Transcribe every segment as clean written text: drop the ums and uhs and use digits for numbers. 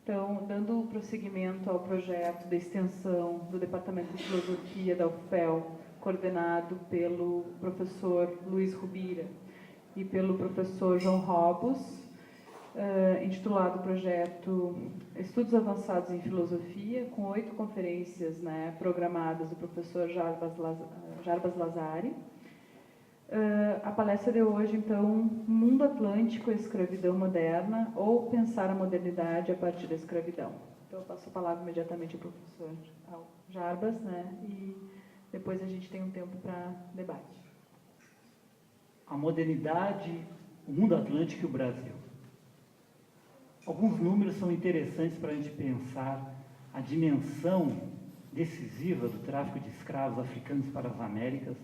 Então, dando prosseguimento ao projeto de extensão do Departamento de Filosofia da UFPEL, coordenado pelo professor Luiz Rubira e pelo professor João Robos, intitulado projeto Estudos Avançados em Filosofia, com 8 conferências, né, programadas do professor Jarbas Lazari. A palestra de hoje, então, Mundo Atlântico e Escravidão Moderna, ou Pensar a Modernidade a partir da Escravidão. Então, eu passo a palavra imediatamente ao professor Jarbas, né, e depois a gente tem um tempo para debate. A modernidade, o mundo atlântico e o Brasil. Alguns números são interessantes para a gente pensar a dimensão decisiva do tráfico de escravos africanos para as Américas,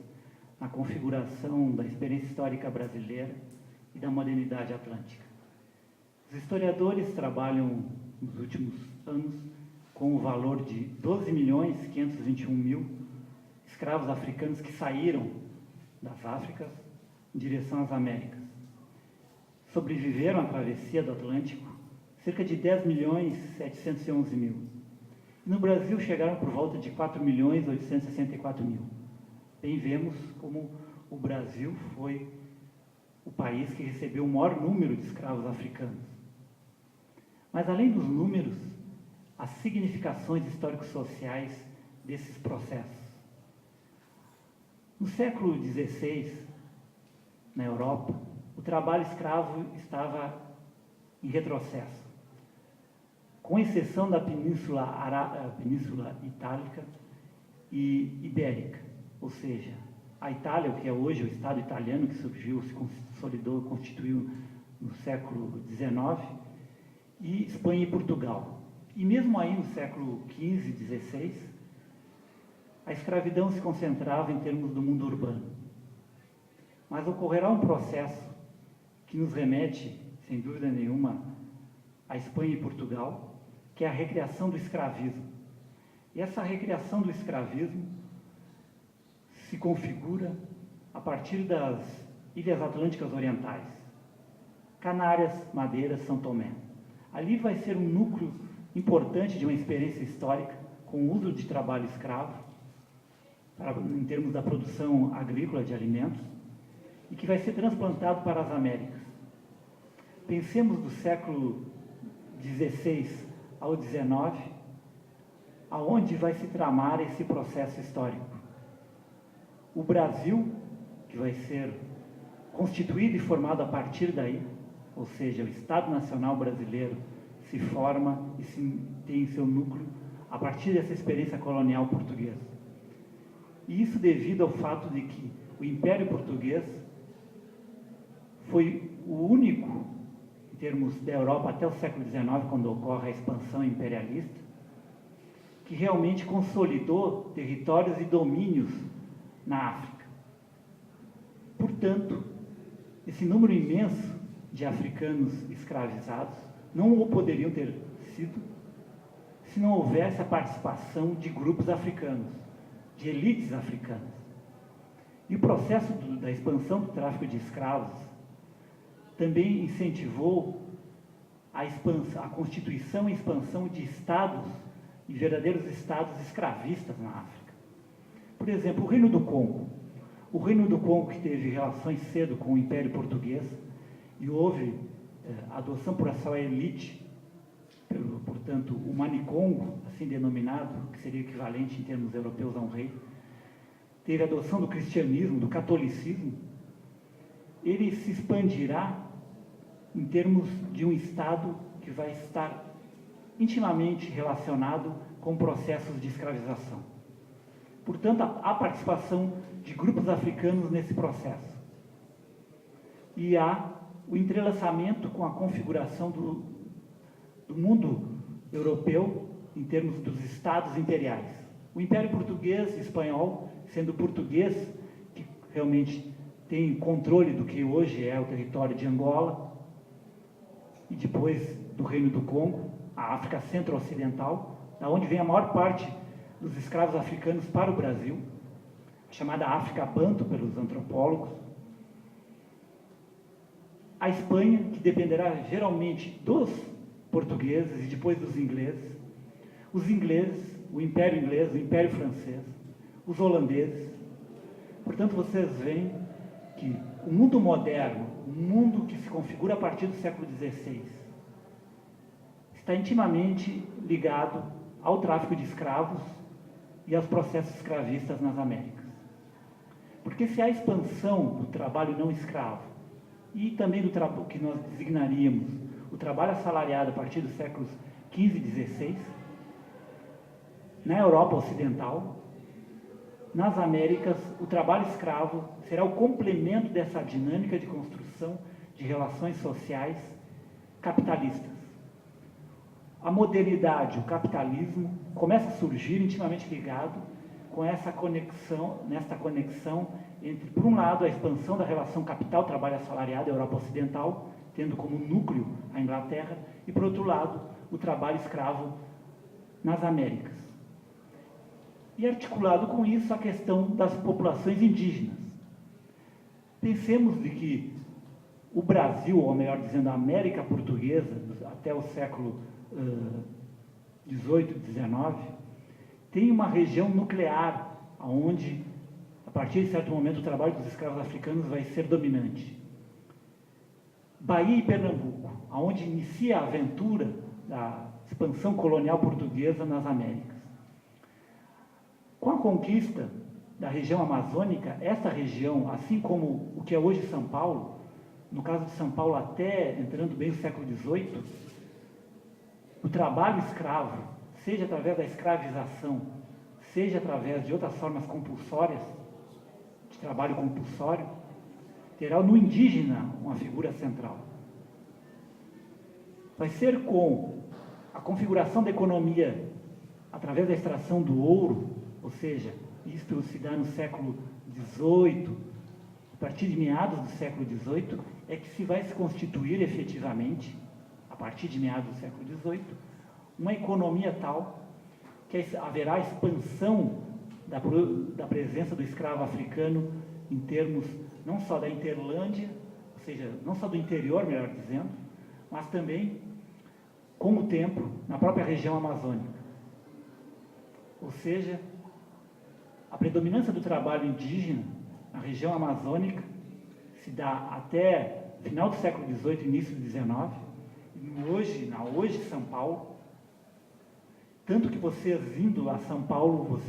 na configuração da experiência histórica brasileira e da modernidade atlântica. Os historiadores trabalham nos últimos anos com o valor de 12.521.000 escravos africanos que saíram das Áfricas em direção às Américas. Sobreviveram à travessia do Atlântico cerca de 10.711.000. No Brasil chegaram por volta de 4.864.000. Bem, vemos como o Brasil foi o país que recebeu o maior número de escravos africanos. Mas, além dos números, as significações históricos-sociais desses processos. No século XVI, na Europa, o trabalho escravo estava em retrocesso, com exceção da Península Itálica e Ibérica. Ou seja, a Itália, o que é hoje o Estado italiano, que surgiu, se consolidou, constituiu no século XIX, e Espanha e Portugal. E mesmo aí no século XV, XVI, a escravidão se concentrava em termos do mundo urbano. Mas ocorrerá um processo que nos remete, sem dúvida nenhuma, à Espanha e Portugal, que é a recriação do escravismo. E essa recriação do escravismo se configura a partir das Ilhas Atlânticas Orientais, Canárias, Madeira, São Tomé. Ali vai ser um núcleo importante de uma experiência histórica com o uso de trabalho escravo, em termos da produção agrícola de alimentos, e que vai ser transplantado para as Américas. Pensemos do século XVI ao XIX, aonde vai se tramar esse processo histórico. O Brasil, que vai ser constituído e formado a partir daí, ou seja, o Estado Nacional Brasileiro se forma e tem seu núcleo a partir dessa experiência colonial portuguesa. E isso devido ao fato de que o Império Português foi o único, em termos da Europa até o século XIX, quando ocorre a expansão imperialista, que realmente consolidou territórios e domínios na África. Portanto, esse número imenso de africanos escravizados não o poderiam ter sido se não houvesse a participação de grupos africanos, de elites africanas. E o processo da expansão do tráfico de escravos também incentivou a constituição e expansão de estados e verdadeiros estados escravistas na África. Por exemplo, o Reino do Congo. O Reino do Congo, que teve relações cedo com o Império Português, e houve adoção por essa elite, portanto, o Manicongo, assim denominado, que seria equivalente em termos europeus a um rei, teve adoção do cristianismo, do catolicismo. Ele se expandirá em termos de um Estado que vai estar intimamente relacionado com processos de escravização. Portanto, há participação de grupos africanos nesse processo. E há o entrelaçamento com a configuração do mundo europeu em termos dos estados imperiais. O Império Português e Espanhol, sendo o português que realmente tem controle do que hoje é o território de Angola, e depois do Reino do Congo, a África Centro-Ocidental, da onde vem a maior parte dos escravos africanos para o Brasil, chamada África Banto pelos antropólogos. A Espanha, que dependerá geralmente dos portugueses e depois dos ingleses, os ingleses, o Império Inglês, o Império Francês, os holandeses. Portanto, vocês veem que o mundo moderno, o mundo que se configura a partir do século XVI, está intimamente ligado ao tráfico de escravos e aos processos escravistas nas Américas. Porque se há expansão do trabalho não escravo e também do que nós designaríamos o trabalho assalariado a partir dos séculos XV e XVI, na Europa Ocidental, nas Américas, o trabalho escravo será o complemento dessa dinâmica de construção de relações sociais capitalistas. A modernidade, o capitalismo, começa a surgir intimamente ligado com nesta conexão entre, por um lado, a expansão da relação capital-trabalho assalariado da Europa Ocidental, tendo como núcleo a Inglaterra, e, por outro lado, o trabalho escravo nas Américas. E articulado com isso a questão das populações indígenas. Pensemos de que o Brasil, ou melhor dizendo, a América Portuguesa, até o século XVIII, XIX, tem uma região nuclear, onde, a partir de certo momento, o trabalho dos escravos africanos vai ser dominante. Bahia e Pernambuco, onde inicia a aventura da expansão colonial portuguesa nas Américas. Com a conquista da região amazônica, esta região, assim como o que é hoje São Paulo, no caso de São Paulo até entrando bem no século XVIII, o trabalho escravo, seja através da escravização, seja através de outras formas compulsórias, de trabalho compulsório, terá no indígena uma figura central. Vai ser com a configuração da economia através da extração do ouro, ou seja, isto se dá no século XVIII, a partir de meados do século XVIII, é que se vai se constituir efetivamente, a partir de meados do século XVIII, uma economia tal que haverá expansão da presença do escravo africano em termos não só da Interlândia, ou seja, não só do interior, melhor dizendo, mas também, com o tempo, na própria região amazônica. Ou seja, a predominância do trabalho indígena na região amazônica se dá até final do século XVIII, início do XIX, e hoje São Paulo. Tanto que vocês indo a São Paulo,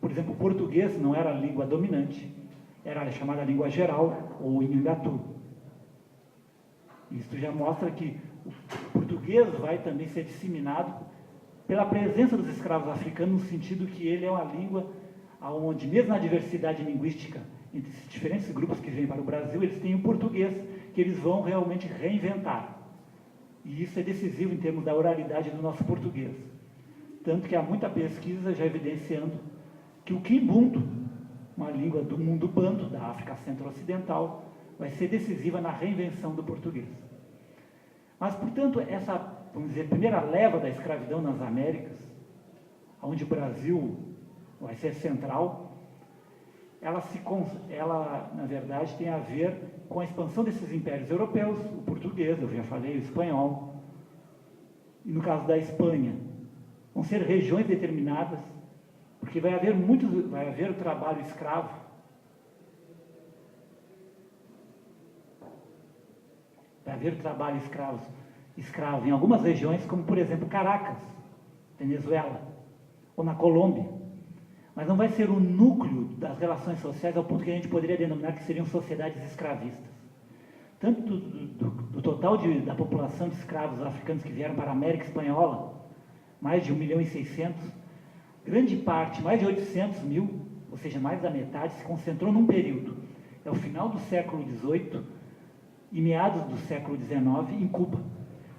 por exemplo, o português não era a língua dominante, era a chamada língua geral, ou Inhangatu. Isso já mostra que o português vai também ser disseminado pela presença dos escravos africanos, no sentido que ele é uma língua onde, mesmo na diversidade linguística entre esses diferentes grupos que vêm para o Brasil, eles têm o português, que eles vão realmente reinventar. E isso é decisivo em termos da oralidade do nosso português. Tanto que há muita pesquisa já evidenciando que o Kimbundu, uma língua do mundo banto, da África Centro-Ocidental, vai ser decisiva na reinvenção do português. Mas, portanto, essa, vamos dizer, primeira leva da escravidão nas Américas, onde o Brasil vai ser central, ela, na verdade, tem a ver com a expansão desses impérios europeus, o português, eu já falei, o espanhol, e no caso da Espanha, vão ser regiões determinadas, porque vai haver o trabalho escravo, vai haver trabalho escravo em algumas regiões, como, por exemplo, Caracas, Venezuela, ou na Colômbia. Mas não vai ser o núcleo das relações sociais ao ponto que a gente poderia denominar que seriam sociedades escravistas. Tanto do total da população de escravos africanos que vieram para a América Espanhola, mais de 1.600.000, grande parte, mais de 800.000, ou seja, mais da metade, se concentrou num período. É o final do século XVIII e meados do século XIX em Cuba.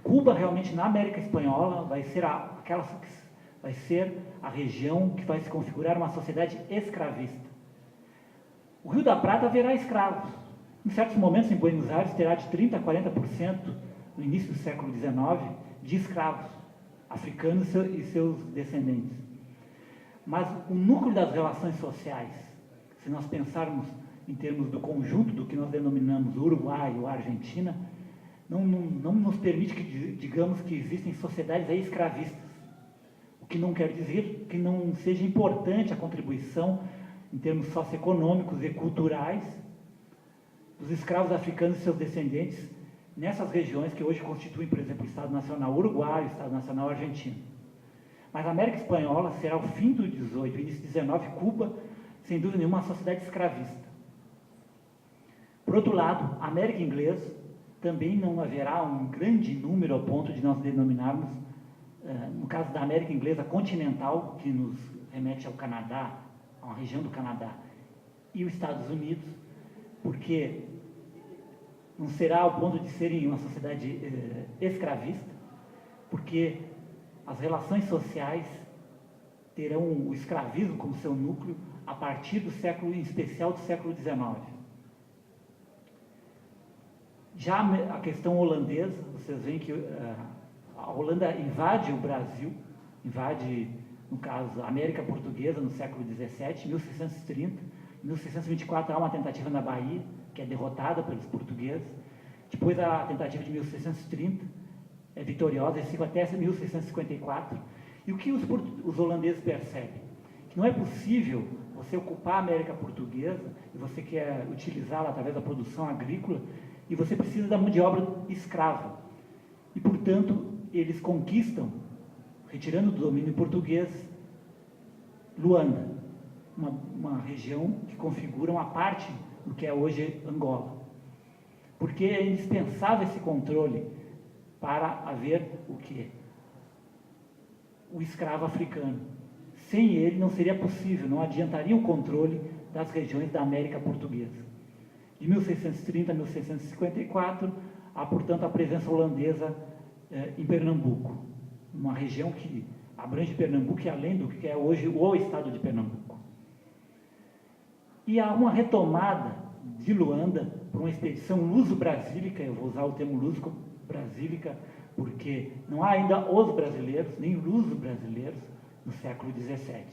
Cuba, realmente, na América Espanhola, vai ser a região que vai se configurar uma sociedade escravista. O Rio da Prata haverá escravos. Em certos momentos, em Buenos Aires, terá de 30% a 40%, no início do século XIX, de escravos africanos e seus descendentes. Mas o núcleo das relações sociais, se nós pensarmos em termos do conjunto do que nós denominamos Uruguai ou Argentina, não nos permite que digamos que existem sociedades aí escravistas, o que não quer dizer que não seja importante a contribuição em termos socioeconômicos e culturais dos escravos africanos e seus descendentes nessas regiões que hoje constituem, por exemplo, o Estado Nacional Uruguai, o Estado Nacional Argentino. Mas a América Espanhola será, ao fim do 18, início do 19, Cuba, sem dúvida nenhuma, uma sociedade escravista. Por outro lado, a América Inglesa também não haverá um grande número ao ponto de nós denominarmos, no caso da América Inglesa continental, que nos remete ao Canadá, a uma região do Canadá, e os Estados Unidos, porque não será ao ponto de serem uma sociedade escravista, porque as relações sociais terão o escravismo como seu núcleo a partir do século, em especial do século XIX. Já a questão holandesa, vocês veem que a Holanda invade o Brasil, invade, no caso, a América Portuguesa no século XVII, 1630. Em 1624 há uma tentativa na Bahia, que é derrotada pelos portugueses. Depois a tentativa de 1630 é vitoriosa, e fica até 1654. E o que os holandeses percebem? Que não é possível você ocupar a América Portuguesa e você quer utilizá-la através da produção agrícola e você precisa da mão de obra escrava. E, portanto, eles conquistam, retirando do domínio português, Luanda, uma região que configura uma parte do que é hoje Angola. Porque é indispensável esse controle para haver o quê? O escravo africano. Sem ele não seria possível, não adiantaria o controle das regiões da América Portuguesa. De 1630 a 1654, há, portanto, a presença holandesa em Pernambuco, uma região que abrange Pernambuco e além do que é hoje o estado de Pernambuco. E há uma de Luanda por uma expedição luso-brasílica, eu vou usar o termo luso-brasílica porque não há ainda os brasileiros, nem luso-brasileiros, no século XVII.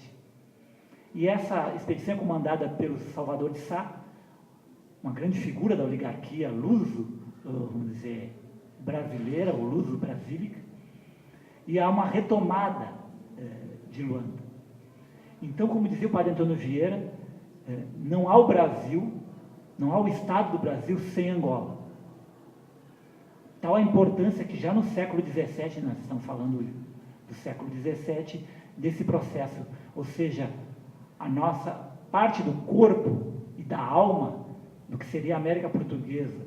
E essa expedição é comandada pelo Salvador de Sá, uma grande figura da oligarquia luso, vamos dizer, brasileira, ou luso-brasílica, e há uma retomada de Luanda. Então, como dizia o padre Antônio Vieira, não há o Brasil, não há o Estado do Brasil sem Angola. Tal a importância que já no século XVII, nós estamos falando do século XVII, desse processo, ou seja, a nossa parte do corpo e da alma, do que seria a América Portuguesa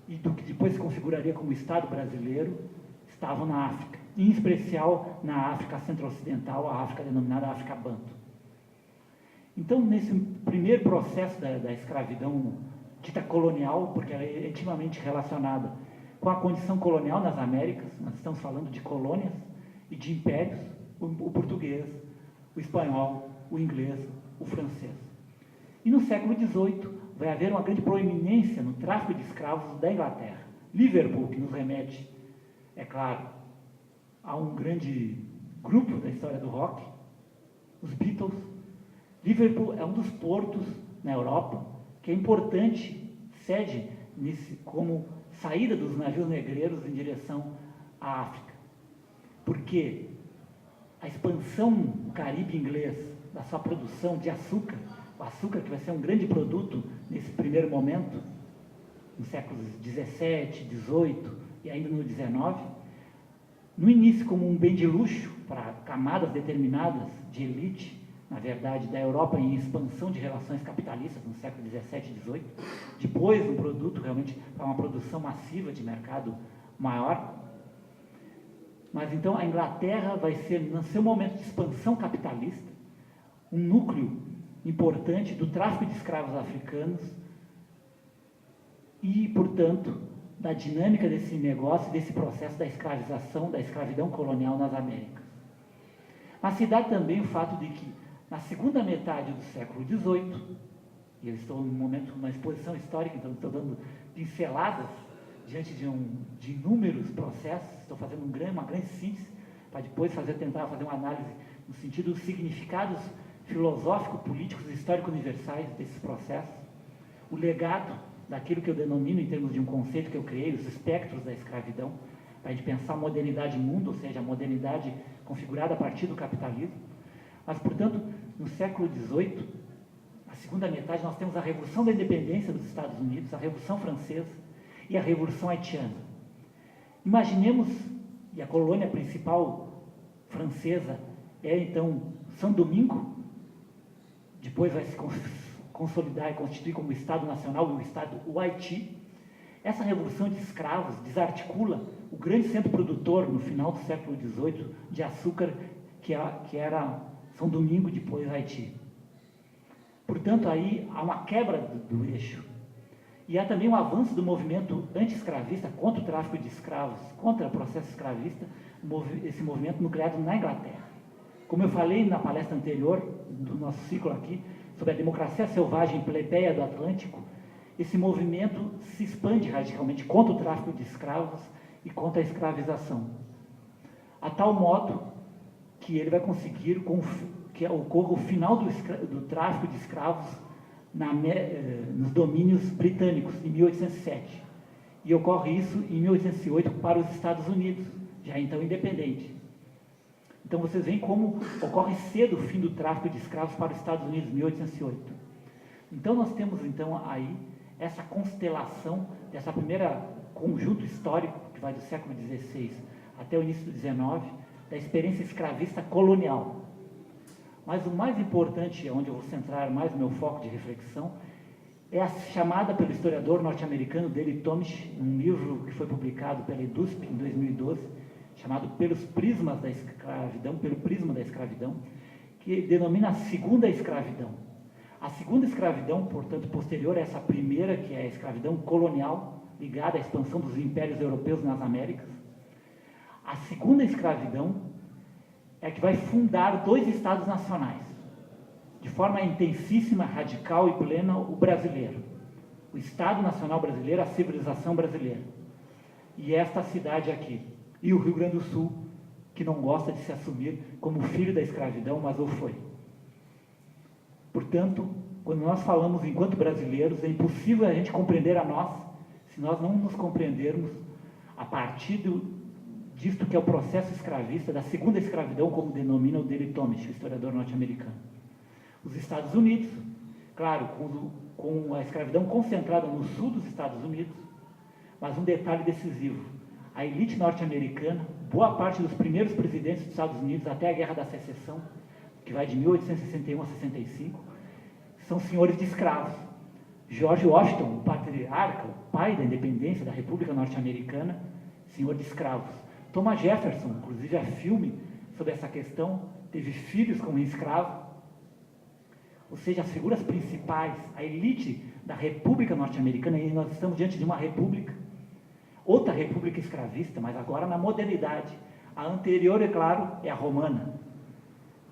e do que depois se configuraria como Estado brasileiro, estavam na África, em especial na África centro-ocidental, a África denominada África Banto. Então, nesse primeiro processo da escravidão dita colonial, porque ela é intimamente relacionada com a condição colonial nas Américas, nós estamos falando de colônias e de impérios, o português, o espanhol, o inglês, o francês. E no século XVIII vai haver uma grande proeminência no tráfico de escravos da Inglaterra. Liverpool, que nos remete, é claro, a um grande grupo da história do rock, os Beatles. Liverpool é um dos portos na Europa que é importante, sede como saída dos navios negreiros em direção à África. Porque a expansão do Caribe inglês, da sua produção de açúcar, o açúcar que vai ser um grande produto nesse primeiro momento, nos séculos XVII, XVIII e ainda no XIX, no início como um bem de luxo para camadas determinadas de elite, na verdade, da Europa em expansão de relações capitalistas no século XVII e XVIII, depois um produto realmente para uma produção massiva de mercado maior. Mas então a Inglaterra vai ser, no seu momento de expansão capitalista, um núcleo importante do tráfico de escravos africanos e, portanto, da dinâmica desse negócio, desse processo da escravização, da escravidão colonial nas Américas. Mas se dá também o fato de que, na segunda metade do século XVIII, e eu estou num momento, uma exposição histórica, então estou dando pinceladas diante de inúmeros processos, estou fazendo uma grande síntese, para depois tentar fazer uma análise no sentido dos significados filosófico, políticos e histórico-universais desses processos. O legado daquilo que eu denomino, em termos de um conceito que eu criei, os espectros da escravidão, para a gente pensar a modernidade mundo, ou seja, a modernidade configurada a partir do capitalismo. Mas, portanto, no século XVIII, na segunda metade, nós temos a Revolução da Independência dos Estados Unidos, a Revolução Francesa e a Revolução Haitiana. Imaginemos, e a colônia principal francesa é, então, São Domingo, depois vai se consolidar e constituir como Estado Nacional o Haiti. Essa revolução de escravos desarticula o grande centro produtor, no final do século XVIII, de açúcar, que era São Domingo, depois Haiti. Portanto, aí há uma quebra do eixo. E há também um avanço do movimento anti-escravista contra o tráfico de escravos, contra o processo escravista, esse movimento nucleado na Inglaterra. Como eu falei na palestra anterior, do nosso ciclo aqui, sobre a democracia selvagem plebeia do Atlântico, esse movimento se expande radicalmente contra o tráfico de escravos e contra a escravização. A tal modo que ele vai conseguir que ocorra o final do tráfico de escravos nos domínios britânicos, em 1807. E ocorre isso em 1808 para os Estados Unidos, já então independente. Então vocês veem como ocorre cedo o fim do tráfico de escravos para os Estados Unidos, 1808. Então nós temos então aí essa constelação dessa primeira conjunto histórico, que vai do século XVI até o início do XIX, da experiência escravista colonial. Mas o mais importante, onde eu vou centrar mais o meu foco de reflexão, é a chamada pelo historiador norte-americano Daley Thomish, num livro que foi publicado pela EDUSP em 2012, chamado Pelos Prismas da Escravidão, pelo prisma da escravidão, que denomina a segunda escravidão. A segunda escravidão, portanto, posterior a essa primeira, que é a escravidão colonial, ligada à expansão dos impérios europeus nas Américas. A segunda escravidão é que vai fundar 2 estados nacionais, de forma intensíssima, radical e plena, o brasileiro. O Estado Nacional Brasileiro, a civilização brasileira. E esta cidade aqui. E o Rio Grande do Sul, que não gosta de se assumir como filho da escravidão, mas o foi. Portanto, quando nós falamos enquanto brasileiros, é impossível a gente compreender a nós, se nós não nos compreendermos a partir disto que é o processo escravista, da segunda escravidão, como denomina o Daley Thomish, o historiador norte-americano. Os Estados Unidos, claro, com a escravidão concentrada no sul dos Estados Unidos, mas um detalhe decisivo: a elite norte-americana, boa parte dos primeiros presidentes dos Estados Unidos até a Guerra da Secessão, que vai de 1861 a 65, são senhores de escravos. George Washington, o patriarca, o pai da independência da República Norte-Americana, senhor de escravos. Thomas Jefferson, inclusive há filme sobre essa questão, teve filhos como escravo. Ou seja, as figuras principais, a elite da República Norte-Americana, e nós estamos diante de uma república, outra república escravista, mas agora na modernidade. A anterior, é claro, é a romana.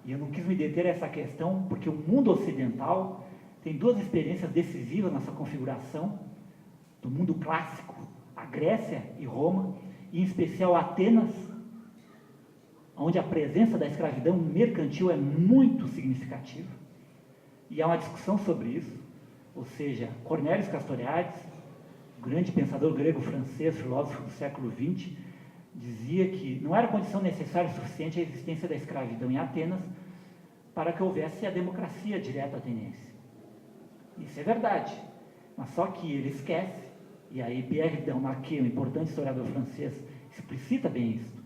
E eu não quis me deter a essa questão, porque o mundo ocidental tem 2 experiências decisivas nessa configuração do mundo clássico, a Grécia e Roma, e em especial Atenas, onde a presença da escravidão mercantil é muito significativa. E há uma discussão sobre isso, ou seja, Cornelius Castoriadis, grande pensador grego-francês, filósofo do século XX, dizia que não era condição necessária e suficiente a existência da escravidão em Atenas para que houvesse a democracia direta ateniense. Isso é verdade, mas só que ele esquece, e aí Pierre Delmarquet, um importante historiador francês, explicita bem isso.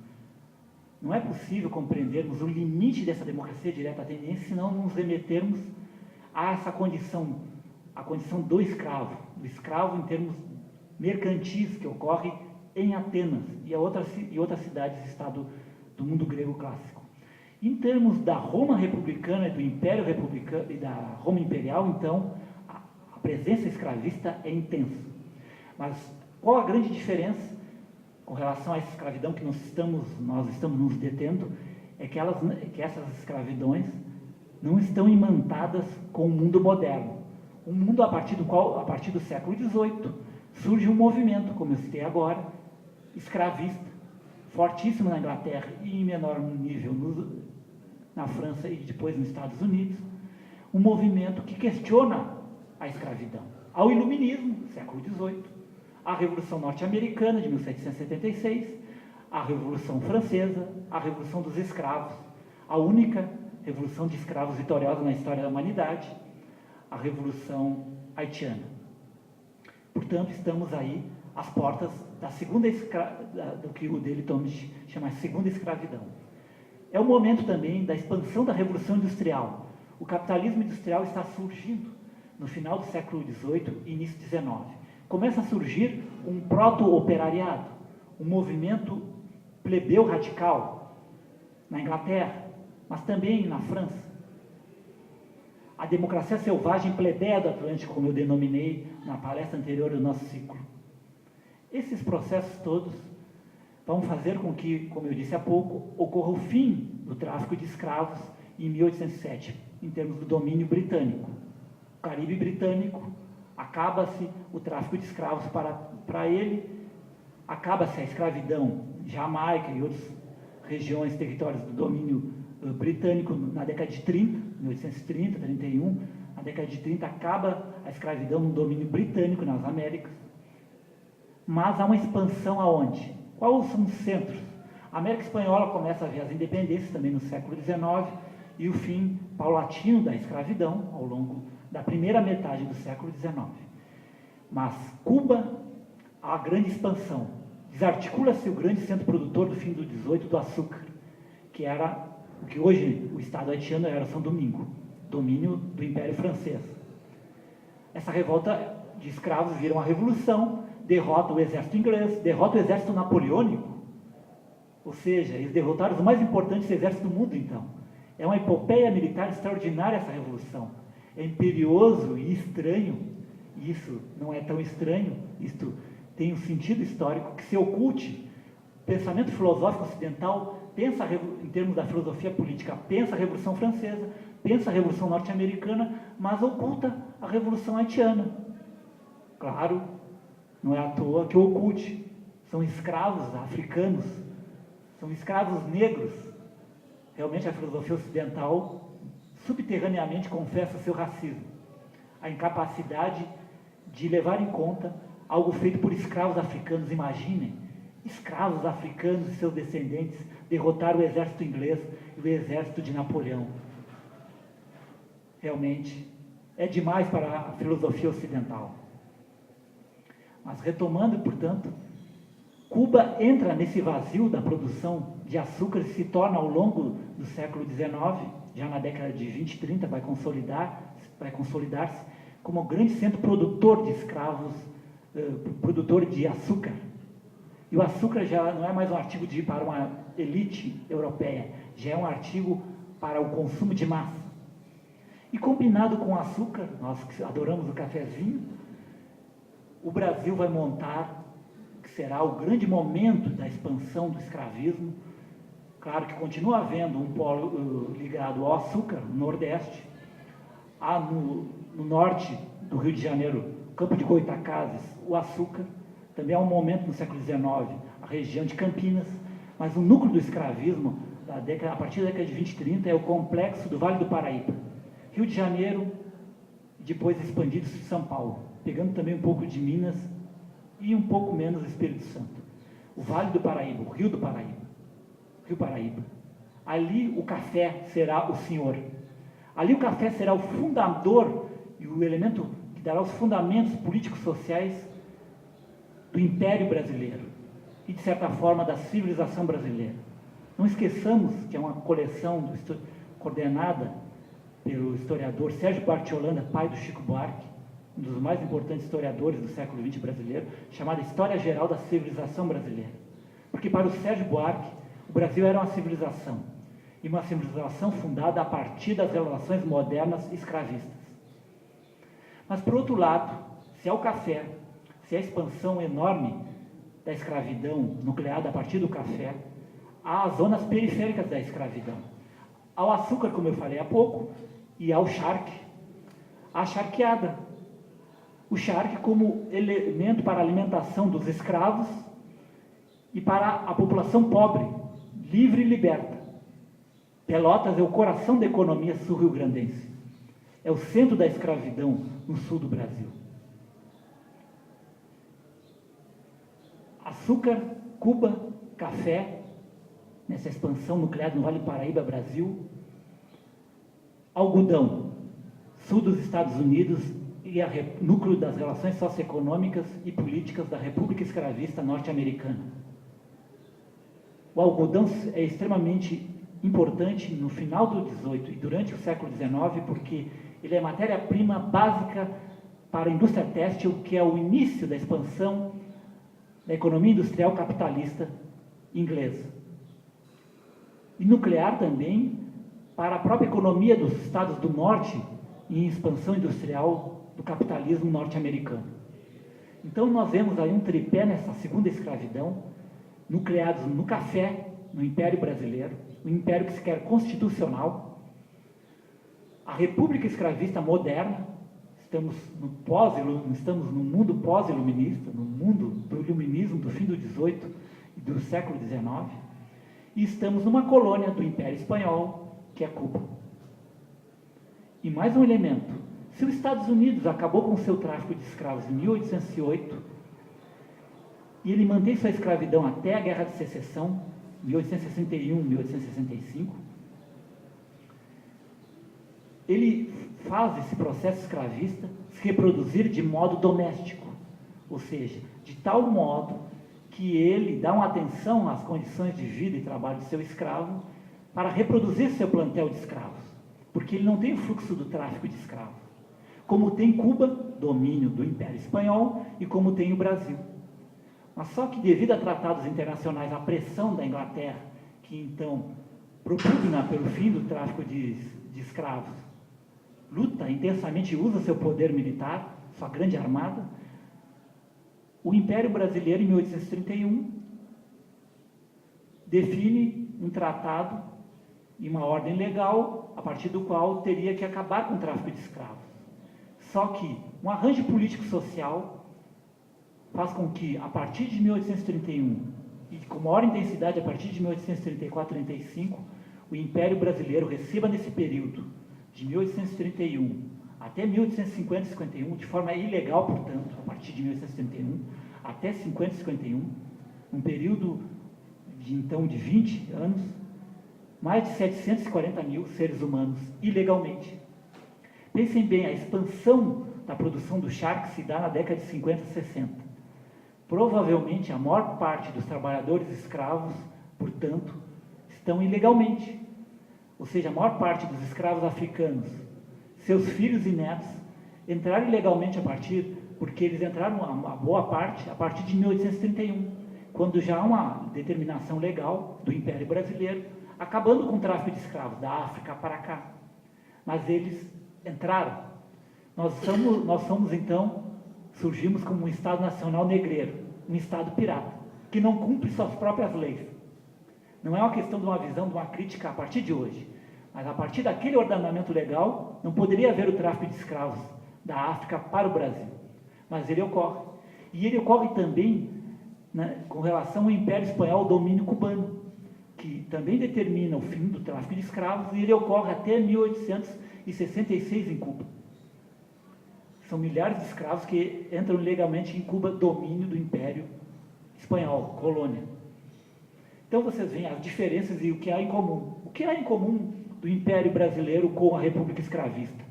Não é possível compreendermos o limite dessa democracia direta ateniense se não nos remetermos a essa condição, a condição do escravo em termos mercantis que ocorre em Atenas e outras cidades-estado do mundo grego clássico. Em termos da Roma republicana e do Império republicano e da Roma imperial, então, a presença escravista é intensa. Mas qual a grande diferença com relação a essa escravidão que nós estamos nos detendo? É que essas escravidões não estão imantadas com o mundo moderno. Um mundo a partir do século XVIII, surge um movimento, como eu citei agora, escravista, fortíssimo na Inglaterra e em menor nível na França e depois nos Estados Unidos, um movimento que questiona a escravidão. ao Iluminismo, século XVIII, à Revolução Norte-Americana, de 1776, à Revolução Francesa, à Revolução dos Escravos, a única revolução de escravos vitoriosa na história da humanidade, a Revolução Haitiana. Portanto, estamos aí às portas da segunda do que o Daley Thomas chama de segunda escravidão. É o momento também da expansão da Revolução Industrial. O capitalismo industrial está surgindo no final do século XVIII e início do XIX. Começa a surgir um proto-operariado, um movimento plebeu radical na Inglaterra, mas também na França. A democracia selvagem plebeia do Atlântico, como eu denominei na palestra anterior do nosso ciclo. Esses processos todos vão fazer com que, como eu disse há pouco, ocorra o fim do tráfico de escravos em 1807, em termos do domínio britânico. O Caribe britânico, acaba-se o tráfico de escravos para ele, acaba-se a escravidão Jamaica e outras regiões, territórios do domínio britânico na década de 30, 1830, 31. Na década de 30 acaba a escravidão no domínio britânico nas Américas. Mas há uma expansão aonde? Quais são os centros? A América Espanhola começa a ver as independências também no século XIX e o fim paulatino da escravidão ao longo da primeira metade do século XIX. Mas Cuba, há a grande expansão. Desarticula-se o grande centro produtor do fim do 18 do açúcar, que era o que hoje o Estado haitiano era São Domingo, domínio do Império Francês. Essa revolta de escravos vira uma revolução, derrota o exército inglês, derrota o exército napoleônico, ou seja, eles derrotaram os mais importantes exércitos do mundo, então. É uma epopeia militar extraordinária essa revolução. É imperioso e estranho, isso não é tão estranho, isto tem um sentido histórico que se oculte. O pensamento filosófico ocidental pensa em termos da filosofia política, pensa a Revolução Francesa, pensa a Revolução Norte-Americana, mas oculta a Revolução Haitiana. Claro, não é à toa que oculte. São escravos africanos, são escravos negros. Realmente a filosofia ocidental subterraneamente confessa seu racismo, a incapacidade de levar em conta algo feito por escravos africanos. Imaginem, escravos africanos e seus descendentes derrotaram o exército inglês e o exército de Napoleão. Realmente é demais para a filosofia ocidental. Mas retomando, portanto, Cuba entra nesse vazio da produção de açúcar e se torna, ao longo do século XIX, já na década de 20 e 30, vai consolidar-se como um grande centro produtor de escravos, produtor de açúcar. E o açúcar já não é mais um artigo para uma elite europeia, já é um artigo para o consumo de massa. E combinado com o açúcar, nós que adoramos o cafezinho, o Brasil vai montar, que será o grande momento da expansão do escravismo. Claro que continua havendo um polo ligado ao açúcar, no Nordeste. Há no norte do Rio de Janeiro, Campo de Goytacazes, o açúcar. Também há um momento no século XIX, a região de Campinas. Mas o núcleo do escravismo, a partir da década de 20 e 30, é o complexo do Vale do Paraíba. Rio de Janeiro, depois expandido para São Paulo, pegando também um pouco de Minas e um pouco menos do Espírito Santo. O Vale do Paraíba, o Rio do Paraíba, Rio Paraíba. Ali o café será o senhor. Ali o café será o fundador e o elemento que dará os fundamentos políticos sociais do Império Brasileiro e, de certa forma, da civilização brasileira. Não esqueçamos que é uma coleção coordenada pelo historiador Sérgio Buarque de Holanda, pai do Chico Buarque, um dos mais importantes historiadores do século XX brasileiro, chamada História Geral da Civilização Brasileira. Porque para o Sérgio Buarque, o Brasil era uma civilização, e uma civilização fundada a partir das relações modernas escravistas. Mas, por outro lado, se há o café, se há a expansão enorme da escravidão nucleada a partir do café, há as zonas periféricas da escravidão. Há o açúcar, como eu falei há pouco, e há o charque, a charqueada. O charque como elemento para a alimentação dos escravos e para a população pobre, livre e liberta. Pelotas é o coração da economia sul-rio-grandense. É o centro da escravidão no sul do Brasil. açúcar, Cuba, café, nessa expansão nuclear no Vale do Paraíba, Brasil, algodão, sul dos Estados Unidos e núcleo das relações socioeconômicas e políticas da República Escravista Norte-Americana. O algodão é extremamente importante no final do XVIII e durante o século XIX, porque ele é matéria-prima básica para a indústria têxtil, que é o início da expansão da economia industrial capitalista inglesa. E nuclear também para a própria economia dos estados do norte em expansão industrial do capitalismo norte-americano. Então nós vemos aí um tripé nessa segunda escravidão, nucleados no café, no Império Brasileiro, um império que se quer constitucional, a República Escravista moderna, estamos no mundo pós-iluminista, no mundo do iluminismo do fim do XVIII e do século XIX, e estamos numa colônia do Império Espanhol, que é Cuba. E mais um elemento, se os Estados Unidos acabou com o seu tráfico de escravos em 1808, e ele mantém sua escravidão até a Guerra de Secessão, 1861, 1865, ele faz esse processo escravista se reproduzir de modo doméstico, ou seja, de tal modo que ele dá uma atenção às condições de vida e trabalho do seu escravo para reproduzir seu plantel de escravos, porque ele não tem o fluxo do tráfico de escravos, como tem Cuba, domínio do Império Espanhol, e como tem o Brasil. Mas só que devido a tratados internacionais, a pressão da Inglaterra, que então propugna pelo fim do tráfico de escravos, luta intensamente, usa seu poder militar, sua grande armada, o Império Brasileiro, em 1831, define um tratado e uma ordem legal, a partir do qual teria que acabar com o tráfico de escravos. Só que um arranjo político-social faz com que, a partir de 1831, e com maior intensidade a partir de 1834-35, o Império Brasileiro receba nesse período, de 1831 até 1850-51, de forma ilegal, portanto, a partir de 1831 até 50-51, um período então de 20 anos, mais de 740 mil seres humanos ilegalmente. Pensem bem, a expansão da produção do charque se dá na década de 50 e 60. Provavelmente a maior parte dos trabalhadores escravos, portanto, estão ilegalmente. Ou seja, a maior parte dos escravos africanos, seus filhos e netos, entraram ilegalmente porque eles entraram, a boa parte, a partir de 1831, quando já há uma determinação legal do Império Brasileiro, acabando com o tráfico de escravos da África para cá. Mas eles entraram. Nós somos então, surgimos como um Estado nacional negreiro, um Estado pirata, que não cumpre suas próprias leis. Não é uma questão de uma visão, de uma crítica a partir de hoje, mas a partir daquele ordenamento legal, não poderia haver o tráfico de escravos da África para o Brasil. Mas ele ocorre. E ele ocorre também, né, com relação ao Império Espanhol, o domínio cubano, que também determina o fim do tráfico de escravos, e ele ocorre até 1866 em Cuba. São milhares de escravos que entram legalmente em Cuba, domínio do Império Espanhol, colônia. Então vocês veem as diferenças e o que há em comum. O que há em comum do Império Brasileiro com a República Escravista?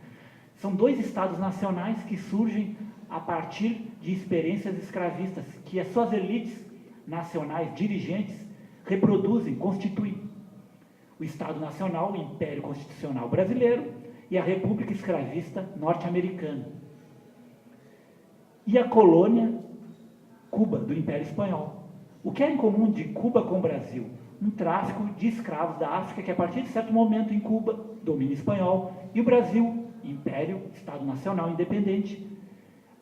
São dois estados nacionais que surgem a partir de experiências escravistas, que as suas elites nacionais, dirigentes, reproduzem, constituem. O Estado Nacional, o Império Constitucional Brasileiro, e a República Escravista Norte-Americana. E a colônia Cuba, do Império Espanhol. O que é em comum de Cuba com o Brasil? Um tráfico de escravos da África, que a partir de certo momento em Cuba, domínio espanhol, e o Brasil, Império, Estado Nacional Independente,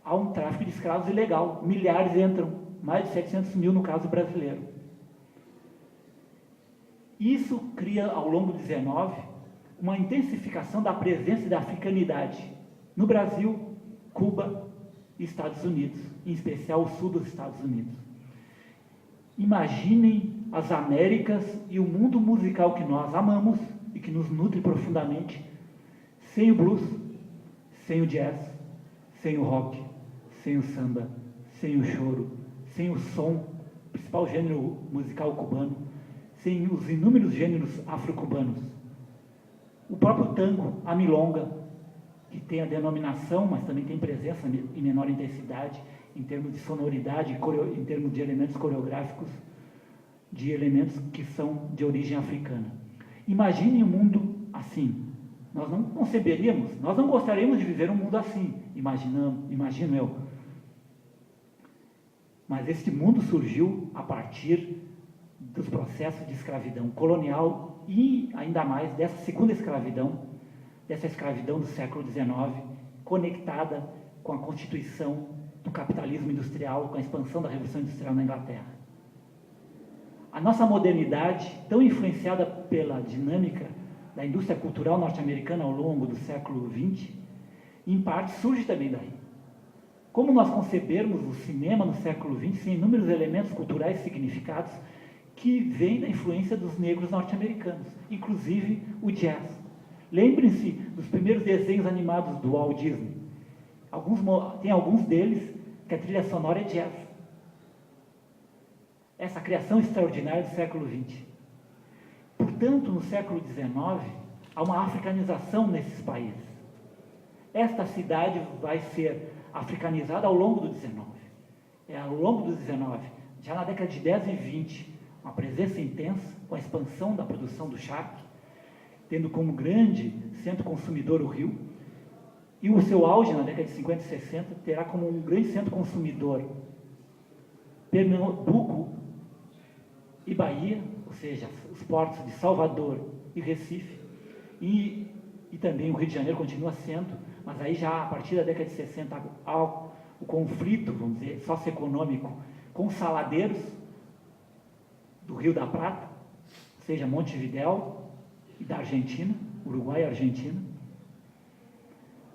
há um tráfico de escravos ilegal. Milhares entram, mais de 700 mil no caso brasileiro. Isso cria, ao longo do XIX, uma intensificação da presença da africanidade no Brasil, Cuba e Estados Unidos, em especial o sul dos Estados Unidos. Imaginem as Américas e o mundo musical que nós amamos e que nos nutre profundamente, sem o blues, sem o jazz, sem o rock, sem o samba, sem o choro, sem o som principal gênero musical cubano, sem os inúmeros gêneros afro-cubanos. O próprio tango, a milonga, que tem a denominação, mas também tem presença em menor intensidade, em termos de sonoridade, em termos de elementos coreográficos, de elementos que são de origem africana. Imagine um mundo assim. Nós não conceberíamos, nós não gostaríamos de viver um mundo assim, imagino eu. Mas este mundo surgiu a partir dos processos de escravidão colonial e, ainda mais, dessa segunda escravidão, dessa escravidão do século XIX, conectada com a constituição do capitalismo industrial, com a expansão da Revolução Industrial na Inglaterra. A nossa modernidade, tão influenciada pela dinâmica da indústria cultural norte-americana ao longo do século XX, em parte surge também daí. Como nós concebermos o cinema no século XX sem inúmeros elementos culturais significados que vêm da influência dos negros norte-americanos, inclusive o jazz. Lembrem-se dos primeiros desenhos animados do Walt Disney. Tem alguns deles que a trilha sonora é jazz. Essa criação extraordinária do século XX. Portanto, no século XIX, há uma africanização nesses países. Esta cidade vai ser africanizada ao longo do XIX. Ao longo do XIX, já na década de 10 e 20, uma presença intensa com a expansão da produção do charque, tendo como grande centro consumidor o Rio, e o seu auge na década de 50 e 60 terá como um grande centro consumidor Pernambuco e Bahia, ou seja, os portos de Salvador e Recife, e também o Rio de Janeiro continua sendo, mas aí já a partir da década de 60 há o conflito, vamos dizer, socioeconômico com os saladeiros do Rio da Prata, ou seja, Montevidéu e da Argentina, Uruguai e Argentina,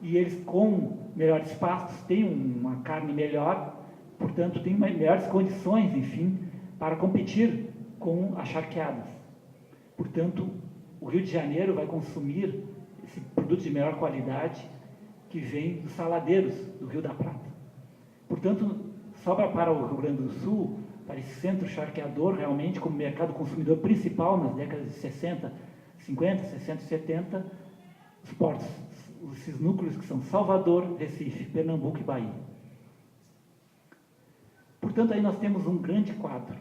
e eles com melhores pastos têm uma carne melhor, portanto têm melhores condições, enfim, para competir com as charqueadas. Portanto, o Rio de Janeiro vai consumir esse produto de melhor qualidade que vem dos saladeiros do Rio da Prata. Portanto, sobra para o Rio Grande do Sul, para esse centro charqueador, realmente, como mercado consumidor principal nas décadas de 60, 50, 60 e 70, os portos, esses núcleos que são Salvador, Recife, Pernambuco e Bahia. Portanto, aí nós temos um grande quadro.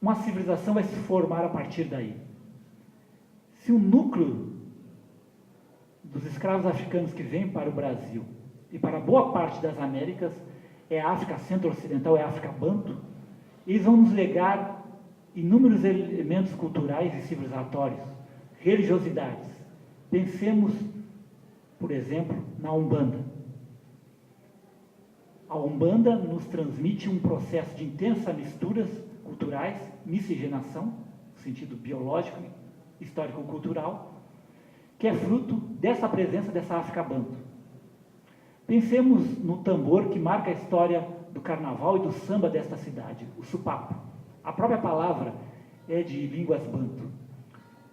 Uma civilização vai se formar a partir daí. Se o núcleo dos escravos africanos que vêm para o Brasil e para boa parte das Américas é a África Centro-Ocidental, é a África Banto, eles vão nos legar inúmeros elementos culturais e civilizatórios, religiosidades. Pensemos, por exemplo, na Umbanda. A Umbanda nos transmite um processo de intensa misturas culturais, miscigenação, no sentido biológico, histórico-cultural, que é fruto dessa presença dessa África Banto. Pensemos no tambor que marca a história do carnaval e do samba desta cidade, o supapo. A própria palavra é de línguas banto.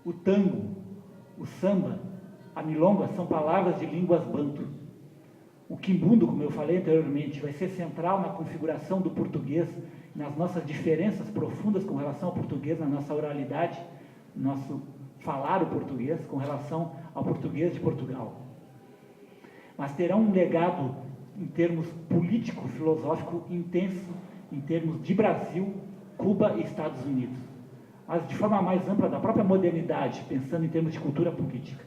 O tango, o samba, a milonga são palavras de línguas banto. O quimbundo, como eu falei anteriormente, vai ser central na configuração do português, nas nossas diferenças profundas com relação ao português, na nossa oralidade, no nosso falar o português com relação ao português de Portugal. Mas terá um legado em termos político-filosófico intenso, em termos de Brasil, Cuba e Estados Unidos. Mas de forma mais ampla da própria modernidade, pensando em termos de cultura política.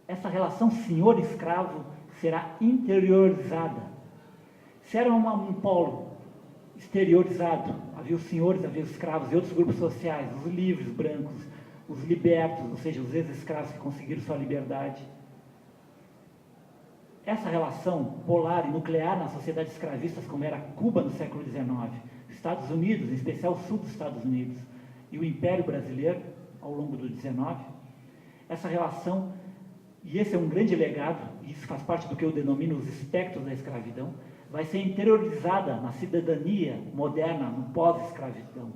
Essa relação senhor-escravo será interiorizada. Se era um polo exteriorizado, havia os senhores, havia os escravos e outros grupos sociais, os livres, brancos, os libertos, ou seja, os ex-escravos que conseguiram sua liberdade. Essa relação polar e nuclear nas sociedades escravistas, como era Cuba no século XIX, Estados Unidos, em especial o sul dos Estados Unidos, e o Império Brasileiro, ao longo do XIX, essa relação, e esse é um grande legado, e isso faz parte do que eu denomino os espectros da escravidão, vai ser interiorizada na cidadania moderna, no pós-escravidão.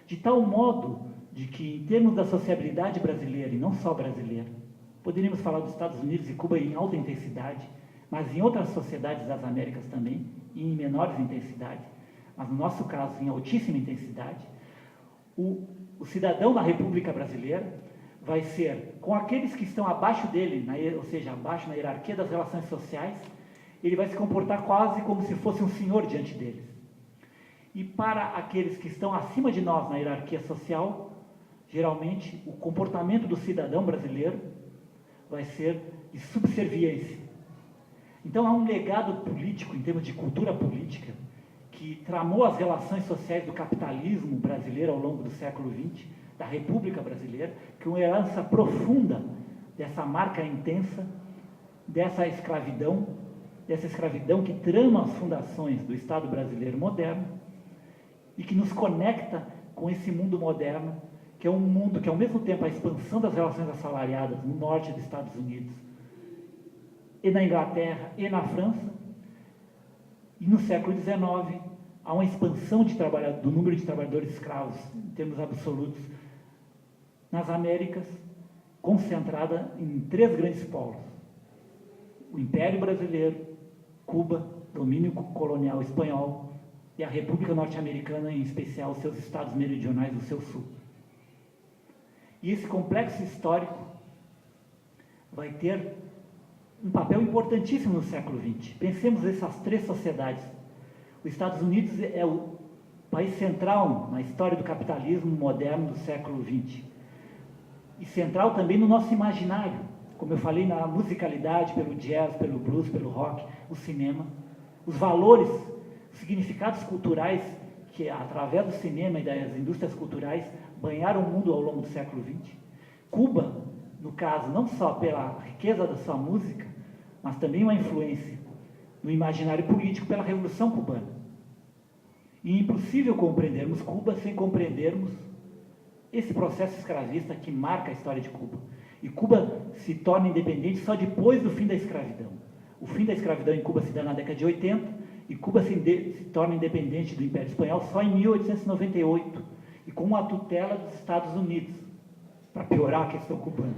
De tal modo de que, em termos da sociabilidade brasileira, e não só brasileira, poderíamos falar dos Estados Unidos e Cuba em alta intensidade, mas em outras sociedades das Américas também, e em menores intensidades, mas no nosso caso em altíssima intensidade, o cidadão da República Brasileira vai ser, com aqueles que estão abaixo dele, ou seja, abaixo na hierarquia das relações sociais, ele vai se comportar quase como se fosse um senhor diante deles. E para aqueles que estão acima de nós na hierarquia social, geralmente o comportamento do cidadão brasileiro vai ser de subserviência. Então há um legado político, em termos de cultura política, que tramou as relações sociais do capitalismo brasileiro ao longo do século XX, da República Brasileira, que é uma herança profunda dessa marca intensa, dessa escravidão que trama as fundações do Estado brasileiro moderno e que nos conecta com esse mundo moderno, que é um mundo que, ao mesmo tempo, a expansão das relações assalariadas no norte dos Estados Unidos, e na Inglaterra, e na França, e no século XIX, há uma expansão do número de trabalhadores escravos, em termos absolutos, nas Américas, concentrada em 3 grandes polos: o Império Brasileiro, Cuba, domínio colonial espanhol, e a República Norte-Americana, em especial os seus estados meridionais do seu sul. E esse complexo histórico vai ter um papel importantíssimo no século XX. Pensemos nessas 3 sociedades. Os Estados Unidos é o país central na história do capitalismo moderno do século XX. E central também no nosso imaginário, como eu falei, na musicalidade, pelo jazz, pelo blues, pelo rock, o cinema. Os valores, os significados culturais que, através do cinema e das indústrias culturais, banharam o mundo ao longo do século XX. Cuba, no caso, não só pela riqueza da sua música, mas também uma influência no imaginário político pela Revolução Cubana. E é impossível compreendermos Cuba sem compreendermos esse processo escravista que marca a história de Cuba. E Cuba se torna independente só depois do fim da escravidão. O fim da escravidão em Cuba se dá na década de 80, e Cuba se torna independente do Império Espanhol só em 1898, e com a tutela dos Estados Unidos, para piorar a questão cubana.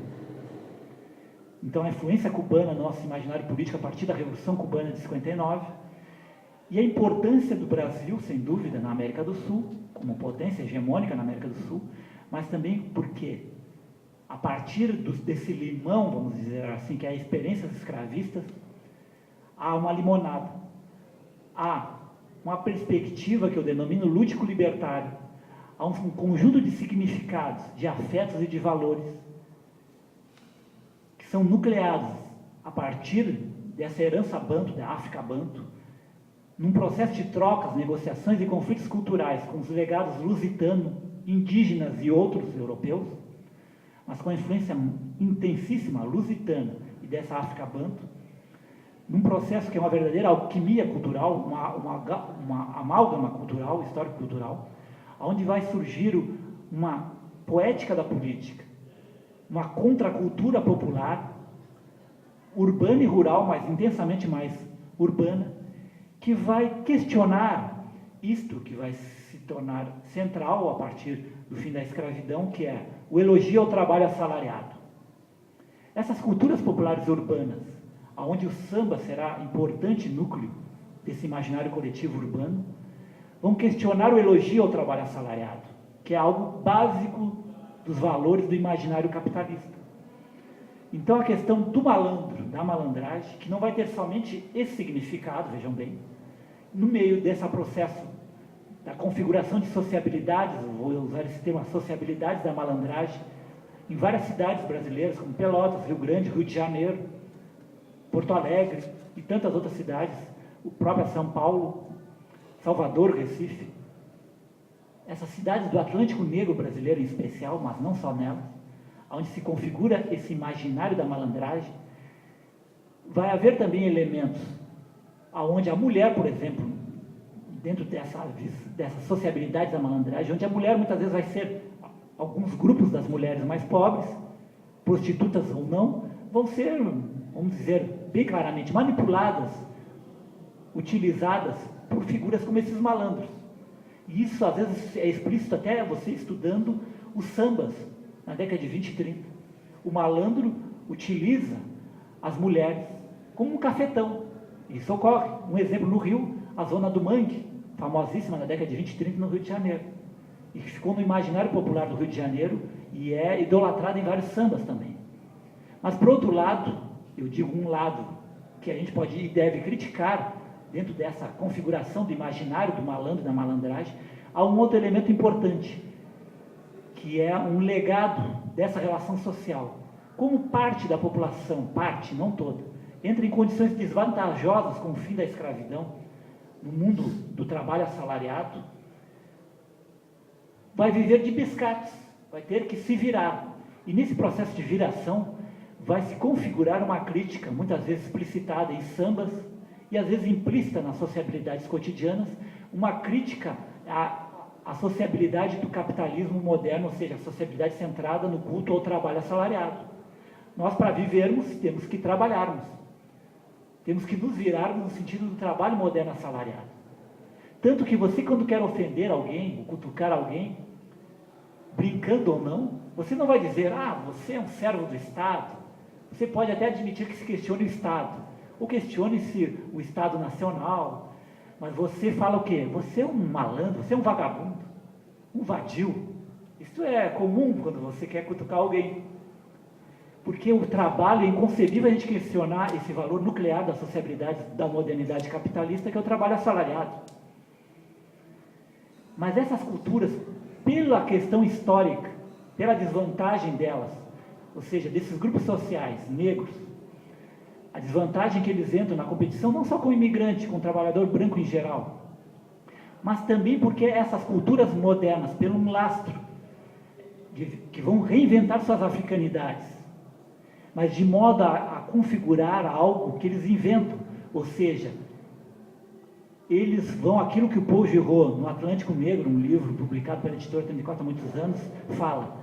Então, a influência cubana no nosso imaginário político a partir da Revolução Cubana de 59, e a importância do Brasil, sem dúvida, na América do Sul, como potência hegemônica na América do Sul, mas também porque, a partir desse limão, vamos dizer assim, que é a experiências escravistas, há uma limonada, há uma perspectiva que eu denomino lúdico-libertário, há um conjunto de significados, de afetos e de valores que são nucleados a partir dessa herança banto, da África banto, num processo de trocas, negociações e conflitos culturais com os legados lusitano, indígenas e outros europeus, mas com a influência intensíssima lusitana e dessa África banto, num processo que é uma verdadeira alquimia cultural, uma amálgama cultural, histórico-cultural, onde vai surgir uma poética da política, uma contracultura popular, urbana e rural, mas intensamente mais urbana, que vai questionar isto que vai se tornar central a partir do fim da escravidão, que é o elogio ao trabalho assalariado. Essas culturas populares urbanas, onde o samba será importante núcleo desse imaginário coletivo urbano, vão questionar o elogio ao trabalho assalariado, que é algo básico dos valores do imaginário capitalista. Então, a questão do malandro, da malandragem, que não vai ter somente esse significado, vejam bem, no meio desse processo da configuração de sociabilidades, vou usar esse termo, sociabilidades da malandragem, em várias cidades brasileiras, como Pelotas, Rio Grande, Rio de Janeiro, Porto Alegre e tantas outras cidades, o próprio São Paulo, Salvador, Recife. Essas cidades do Atlântico Negro brasileiro em especial, mas não só nelas, onde se configura esse imaginário da malandragem, vai haver também elementos onde a mulher, por exemplo, dentro dessa sociabilidade da malandragem, onde a mulher muitas vezes vai ser, alguns grupos das mulheres mais pobres, prostitutas ou não, vão ser, vamos dizer bem claramente, manipuladas, utilizadas por figuras como esses malandros. E isso às vezes é explícito até você estudando os sambas na década de 20 e 30. O malandro utiliza as mulheres como um cafetão. Isso ocorre. Um exemplo no Rio, a Zona do Mangue, famosíssima na década de 20 e 30 no Rio de Janeiro, e que ficou no imaginário popular do Rio de Janeiro e é idolatrada em vários sambas também. Mas, por outro lado, eu digo um lado que a gente pode e deve criticar dentro dessa configuração do imaginário do malandro e da malandragem, há um outro elemento importante, que é um legado dessa relação social. Como parte da população, parte, não toda, entra em condições desvantajosas com o fim da escravidão, no mundo do trabalho assalariado, vai viver de biscates, vai ter que se virar. E nesse processo de viração, vai se configurar uma crítica, muitas vezes explicitada em sambas, e às vezes implícita nas sociabilidades cotidianas, uma crítica à sociabilidade do capitalismo moderno, ou seja, a sociabilidade centrada no culto ao trabalho assalariado. Nós, para vivermos, temos que trabalharmos. Temos que nos virarmos no sentido do trabalho moderno assalariado. Tanto que você, quando quer ofender alguém, ou cutucar alguém, brincando ou não, você não vai dizer, você é um servo do Estado. Você pode até admitir que se questione o Estado, ou questione-se o Estado nacional, mas você fala o quê? Você é um malandro, você é um vagabundo, um vadio. Isso é comum quando você quer cutucar alguém. Porque o trabalho, é inconcebível a gente questionar esse valor nuclear da sociabilidade, da modernidade capitalista, que é o trabalho assalariado. Mas essas culturas, pela questão histórica, pela desvantagem delas, ou seja, desses grupos sociais negros, a desvantagem que eles entram na competição, não só com o imigrante, com o trabalhador branco em geral, mas também porque essas culturas modernas, pelo um lastro, que vão reinventar suas africanidades, mas de modo a configurar algo que eles inventam, ou seja, eles vão, aquilo que o Paul Giraud, no Atlântico Negro, um livro publicado pela editora 34 há muitos anos, fala,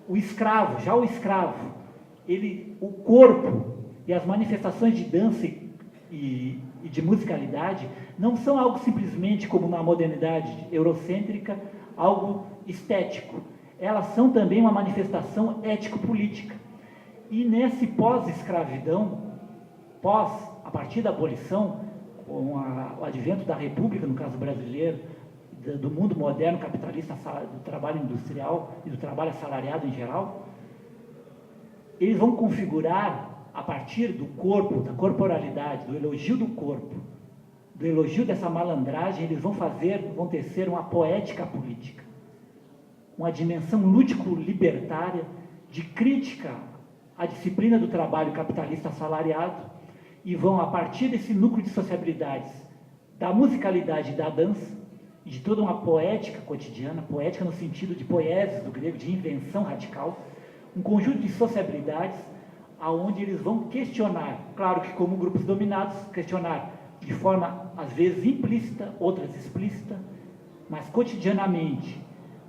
o escravo, o corpo e as manifestações de dança e de musicalidade não são algo simplesmente como na modernidade eurocêntrica, algo estético. Elas são também uma manifestação ético-política. E nesse pós-escravidão, a partir da abolição, com o advento da República, no caso brasileiro, do mundo moderno capitalista, do trabalho industrial e do trabalho assalariado em geral, eles vão configurar, a partir do corpo, da corporalidade, do elogio do corpo, do elogio dessa malandragem, eles vão tecer uma poética política, uma dimensão lúdico-libertária de crítica à disciplina do trabalho capitalista assalariado, e vão, a partir desse núcleo de sociabilidades, da musicalidade e da dança, e de toda uma poética cotidiana, poética no sentido de poiesis do grego, de invenção radical, um conjunto de sociabilidades aonde eles vão questionar, claro que como grupos dominados, questionar de forma às vezes implícita, outras explícita, mas cotidianamente,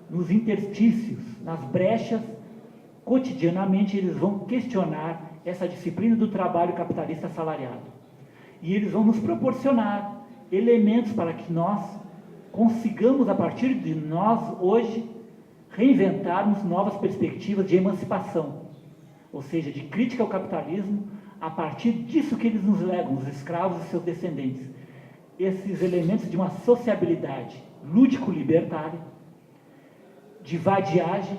nos interstícios, nas brechas, cotidianamente eles vão questionar essa disciplina do trabalho capitalista assalariado. E eles vão nos proporcionar elementos para que nós consigamos, a partir de nós, hoje, reinventarmos novas perspectivas de emancipação, ou seja, de crítica ao capitalismo, a partir disso que eles nos legam, os escravos e seus descendentes. Esses elementos de uma sociabilidade lúdico-libertária, de vadiagem,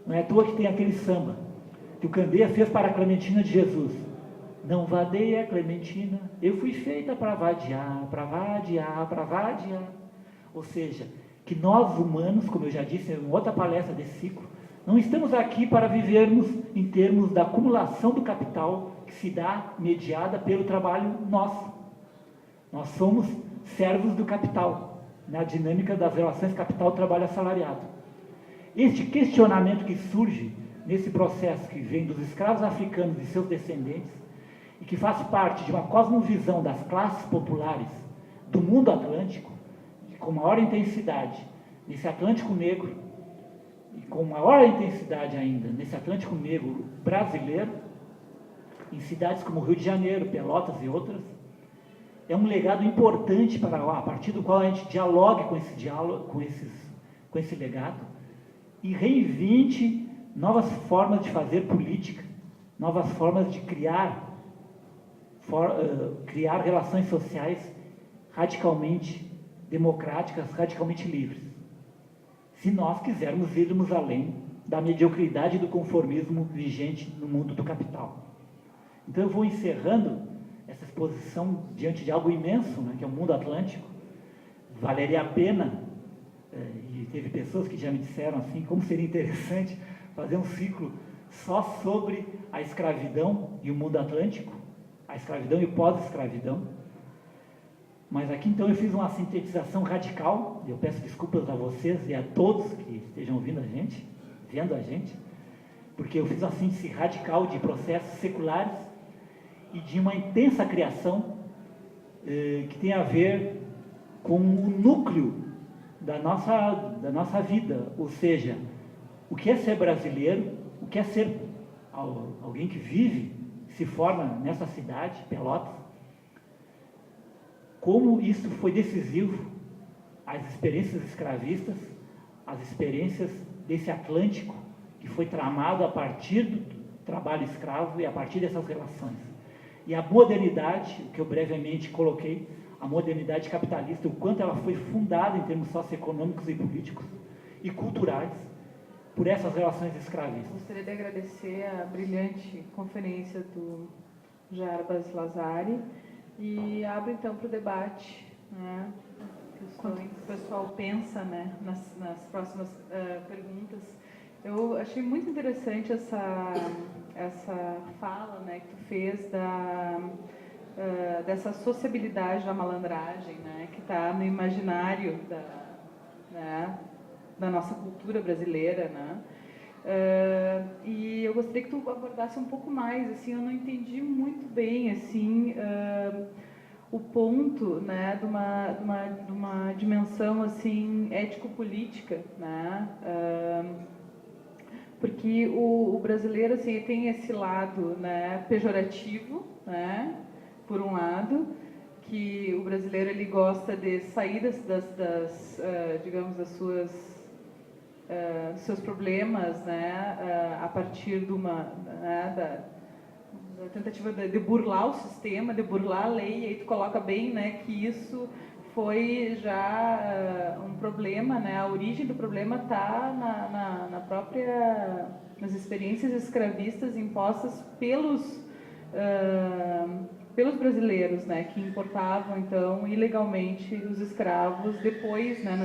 não é à toa que tem aquele samba que o Candeia fez para a Clementina de Jesus. Não vadeia, Clementina, eu fui feita para vadiar, para vadiar, para vadiar. Ou seja, que nós humanos, como eu já disse em outra palestra desse ciclo, não estamos aqui para vivermos em termos da acumulação do capital que se dá mediada pelo trabalho nosso. Nós somos servos do capital, na dinâmica das relações capital-trabalho assalariado. Este questionamento que surge nesse processo que vem dos escravos africanos e seus descendentes, e que faz parte de uma cosmovisão das classes populares do mundo atlântico, com maior intensidade nesse Atlântico Negro, e com maior intensidade ainda nesse Atlântico Negro brasileiro, em cidades como Rio de Janeiro, Pelotas e outras, é um legado importante para a partir do qual a gente dialogue com esse diálogo, com esse legado, e reinvente novas formas de fazer política, novas formas de criar relações sociais radicalmente democráticas, radicalmente livres. Se nós quisermos irmos além da mediocridade e do conformismo vigente no mundo do capital. Então eu vou encerrando essa exposição diante de algo imenso, né, que é o mundo atlântico. Valeria a pena, e teve pessoas que já me disseram assim, como seria interessante fazer um ciclo só sobre a escravidão e o mundo atlântico, a escravidão e o pós-escravidão. Mas aqui então eu fiz uma sintetização radical, e eu peço desculpas a vocês e a todos que estejam ouvindo a gente, vendo a gente, porque eu fiz uma síntese radical de processos seculares e de uma intensa criação que tem a ver com o núcleo da nossa vida, ou seja, o que é ser brasileiro, o que é ser alguém que vive, se forma nessa cidade, Pelotas, como isso foi decisivo, as experiências escravistas, as experiências desse Atlântico que foi tramado a partir do trabalho escravo e a partir dessas relações. E a modernidade, que eu brevemente coloquei, a modernidade capitalista, o quanto ela foi fundada em termos socioeconômicos e políticos e culturais por essas relações escravistas. Gostaria de agradecer a brilhante conferência do Jarbas Lazari e abro então para o debate, né? Quanto o pessoal pensa, né, nas próximas perguntas. Eu achei muito interessante essa fala, né, que tu fez dessa sociabilidade da malandragem, né, que está no imaginário da nossa cultura brasileira, né? E eu gostaria que tu abordasse um pouco mais, assim, eu não entendi muito bem, assim, o ponto, né, de uma dimensão, assim, ético-política, né? Porque o brasileiro, assim, tem esse lado, né, pejorativo, né, por um lado, que o brasileiro ele gosta de sair digamos, das seus problemas, né, a partir da tentativa de burlar o sistema, de burlar a lei, e aí tu coloca bem, né, que isso foi já um problema, né, a origem do problema está nas experiências escravistas impostas pelos brasileiros, né, que importavam então ilegalmente os escravos depois, né,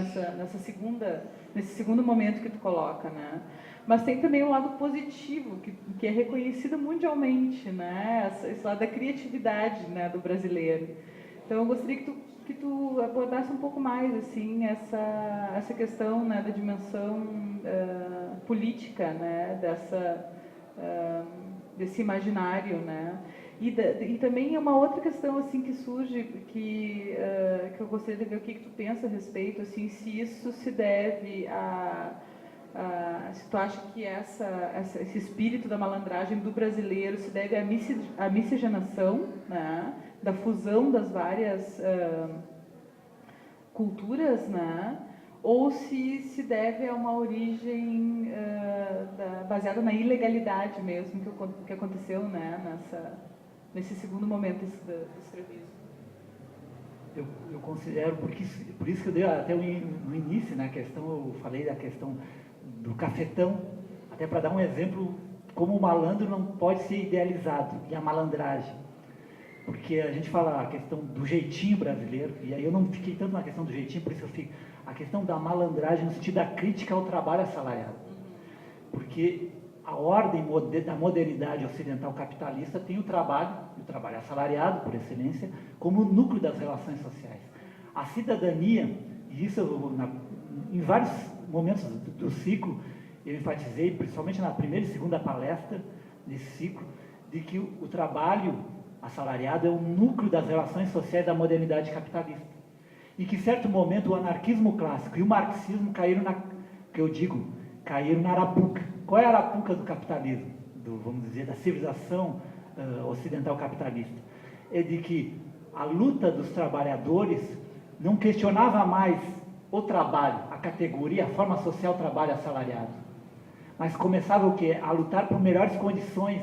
nesse segundo momento que tu coloca, né. Mas tem também o lado positivo que é reconhecido mundialmente, né, esse lado da criatividade, né, do brasileiro. Então eu gostaria que tu abordasse um pouco mais assim essa questão, né, da dimensão política, né, desse imaginário, né. E também é uma outra questão assim que surge, que eu gostaria de ver o que tu pensa a respeito, assim, se isso se deve se tu acha que esse espírito da malandragem do brasileiro se deve à miscigenação, né, da fusão das várias culturas, né, ou se deve a uma origem baseada na ilegalidade mesmo que aconteceu, né, nesse segundo momento do escravismo. Eu considero, por isso que eu dei até no início, na questão, eu falei da questão do cafetão, até para dar um exemplo, como o malandro não pode ser idealizado, e a malandragem. Porque a gente fala a questão do jeitinho brasileiro, e aí eu não fiquei tanto na questão do jeitinho, por isso eu fico a questão da malandragem no sentido da crítica ao trabalho assalariado. Porque a ordem da modernidade ocidental capitalista tem o trabalho assalariado, por excelência, como o núcleo das relações sociais. A cidadania, e isso em vários momentos do ciclo, eu enfatizei, principalmente na primeira e segunda palestra desse ciclo, de que o trabalho assalariado é o núcleo das relações sociais da modernidade capitalista. E que, em certo momento, o anarquismo clássico e o marxismo caíram na arapuca. Qual é a arapuca do capitalismo, vamos dizer, da civilização ocidental capitalista? É de que a luta dos trabalhadores não questionava mais o trabalho, a categoria, a forma social trabalho assalariado, mas começava o quê? A lutar por melhores condições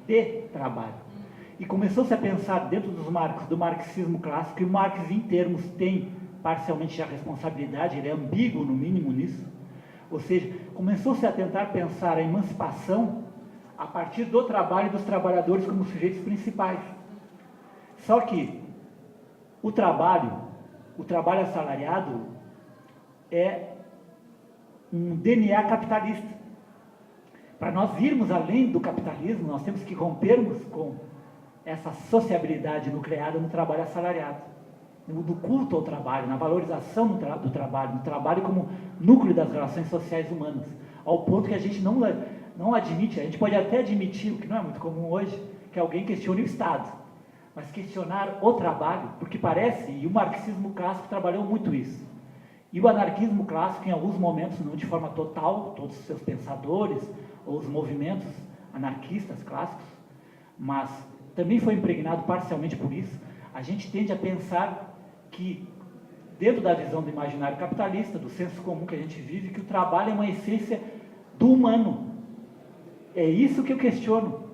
de trabalho. E começou-se a pensar dentro dos marcos do marxismo clássico, e o Marx em termos tem parcialmente a responsabilidade, ele é ambíguo no mínimo nisso, ou seja, começou-se a tentar pensar a emancipação a partir do trabalho e dos trabalhadores como sujeitos principais. Só que o trabalho assalariado é um DNA capitalista. Para nós irmos além do capitalismo, nós temos que rompermos com essa sociabilidade nucleada no trabalho assalariado, no culto ao trabalho, na valorização do trabalho, no trabalho como núcleo das relações sociais humanas, ao ponto que a gente não admite, a gente pode até admitir, o que não é muito comum hoje, que alguém questione o Estado, mas questionar o trabalho, porque parece, e o marxismo clássico trabalhou muito isso, e o anarquismo clássico, em alguns momentos, não de forma total, todos os seus pensadores, ou os movimentos anarquistas clássicos, mas também foi impregnado parcialmente por isso. A gente tende a pensar que, dentro da visão do imaginário capitalista, do senso comum que a gente vive, que o trabalho é uma essência do humano. É isso que eu questiono.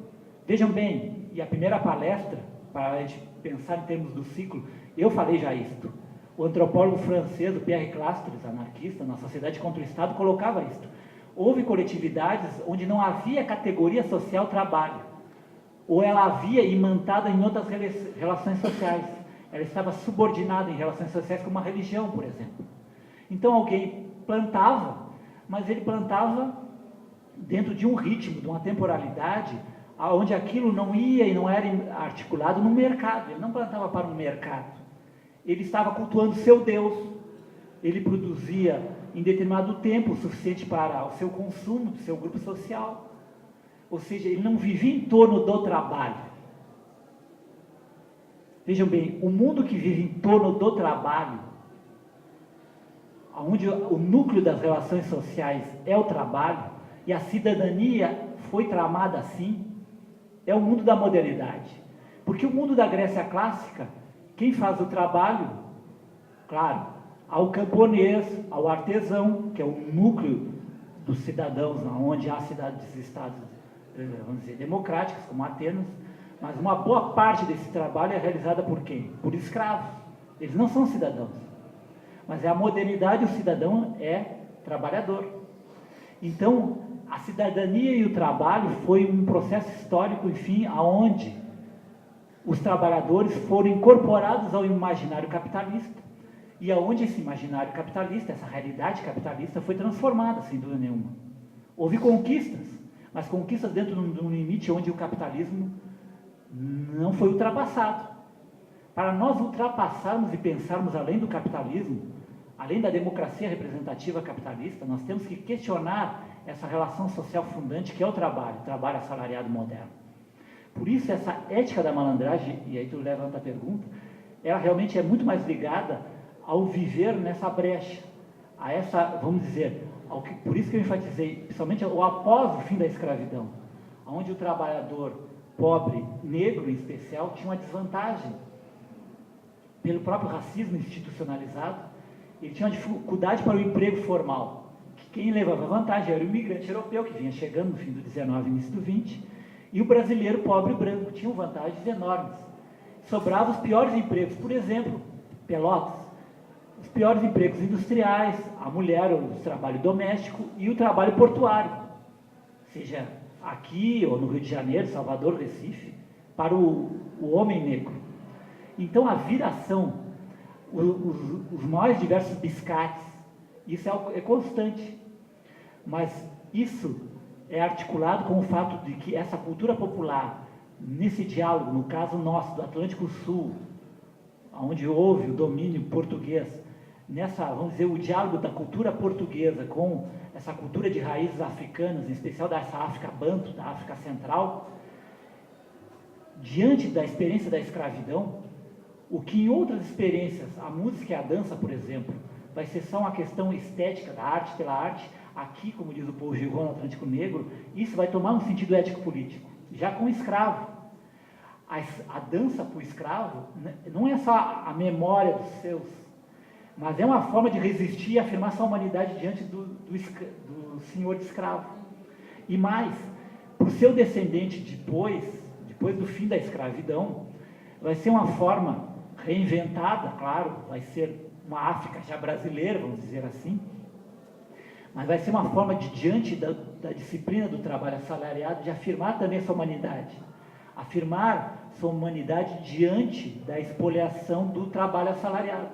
Vejam bem, e a primeira palestra, para a gente pensar em termos do ciclo, eu falei já isto. O antropólogo francês, o Pierre Clastres, anarquista, na Sociedade contra o Estado, colocava isto. Houve coletividades onde não havia categoria social trabalho, ou ela havia imantada em outras relações sociais. Ela estava subordinada em relações sociais como uma religião, por exemplo. Então alguém plantava, mas ele plantava dentro de um ritmo, de uma temporalidade, onde aquilo não ia e não era articulado no mercado. Ele não plantava para um mercado. Ele estava cultuando seu Deus. Ele produzia em determinado tempo o suficiente para o seu consumo, do seu grupo social. Ou seja, ele não vivia em torno do trabalho. Vejam bem, o mundo que vive em torno do trabalho, onde o núcleo das relações sociais é o trabalho, e a cidadania foi tramada assim, é o mundo da modernidade. Porque o mundo da Grécia clássica, quem faz o trabalho, claro, ao camponês, ao artesão, que é o núcleo dos cidadãos, onde há cidades-estados, vamos dizer, democráticas, como Atenas, mas uma boa parte desse trabalho é realizada por quem? Por escravos. Eles não são cidadãos. Mas é a modernidade, o cidadão é trabalhador. Então, a cidadania e o trabalho foi um processo histórico, enfim, aonde os trabalhadores foram incorporados ao imaginário capitalista, e aonde esse imaginário capitalista, essa realidade capitalista foi transformada, sem dúvida nenhuma. Houve conquistas, mas conquistas dentro de um limite onde o capitalismo não foi ultrapassado. Para nós ultrapassarmos e pensarmos além do capitalismo, além da democracia representativa capitalista, nós temos que questionar essa relação social fundante que é o trabalho assalariado moderno. Por isso, essa ética da malandragem, e aí tu levanta a pergunta, ela realmente é muito mais ligada ao viver nessa brecha, a essa, vamos dizer, por isso que eu enfatizei, principalmente após o fim da escravidão, onde o trabalhador pobre, negro em especial, tinha uma desvantagem pelo próprio racismo institucionalizado. Ele tinha uma dificuldade para o emprego formal. Quem levava vantagem era o imigrante europeu, que vinha chegando no fim do 19 e início do 20, e o brasileiro pobre e branco, tinham vantagens enormes. Sobravam os piores empregos, por exemplo, Pelotas, os piores empregos industriais, a mulher, o trabalho doméstico e o trabalho portuário, seja aqui ou no Rio de Janeiro, Salvador, Recife, para o homem negro. Então a viração, os mais diversos biscates, isso é constante, mas isso é articulado com o fato de que essa cultura popular, nesse diálogo, no caso nosso, do Atlântico Sul, onde houve o domínio português, vamos dizer, o diálogo da cultura portuguesa com essa cultura de raízes africanas, em especial dessa África Banto, da África Central, diante da experiência da escravidão, o que em outras experiências, a música e a dança, por exemplo, vai ser só uma questão estética da arte pela arte, aqui, como diz o Paul Gilron no Atlântico Negro, isso vai tomar um sentido ético-político, já com o escravo. A dança para o escravo não é só a memória dos seus, mas é uma forma de resistir e afirmar sua humanidade diante do senhor de escravo. E mais, para o seu descendente depois do fim da escravidão, vai ser uma forma reinventada, claro, vai ser uma África já brasileira, vamos dizer assim, mas vai ser uma forma de, diante da disciplina do trabalho assalariado, de afirmar também essa humanidade. Afirmar sua humanidade diante da expoliação do trabalho assalariado.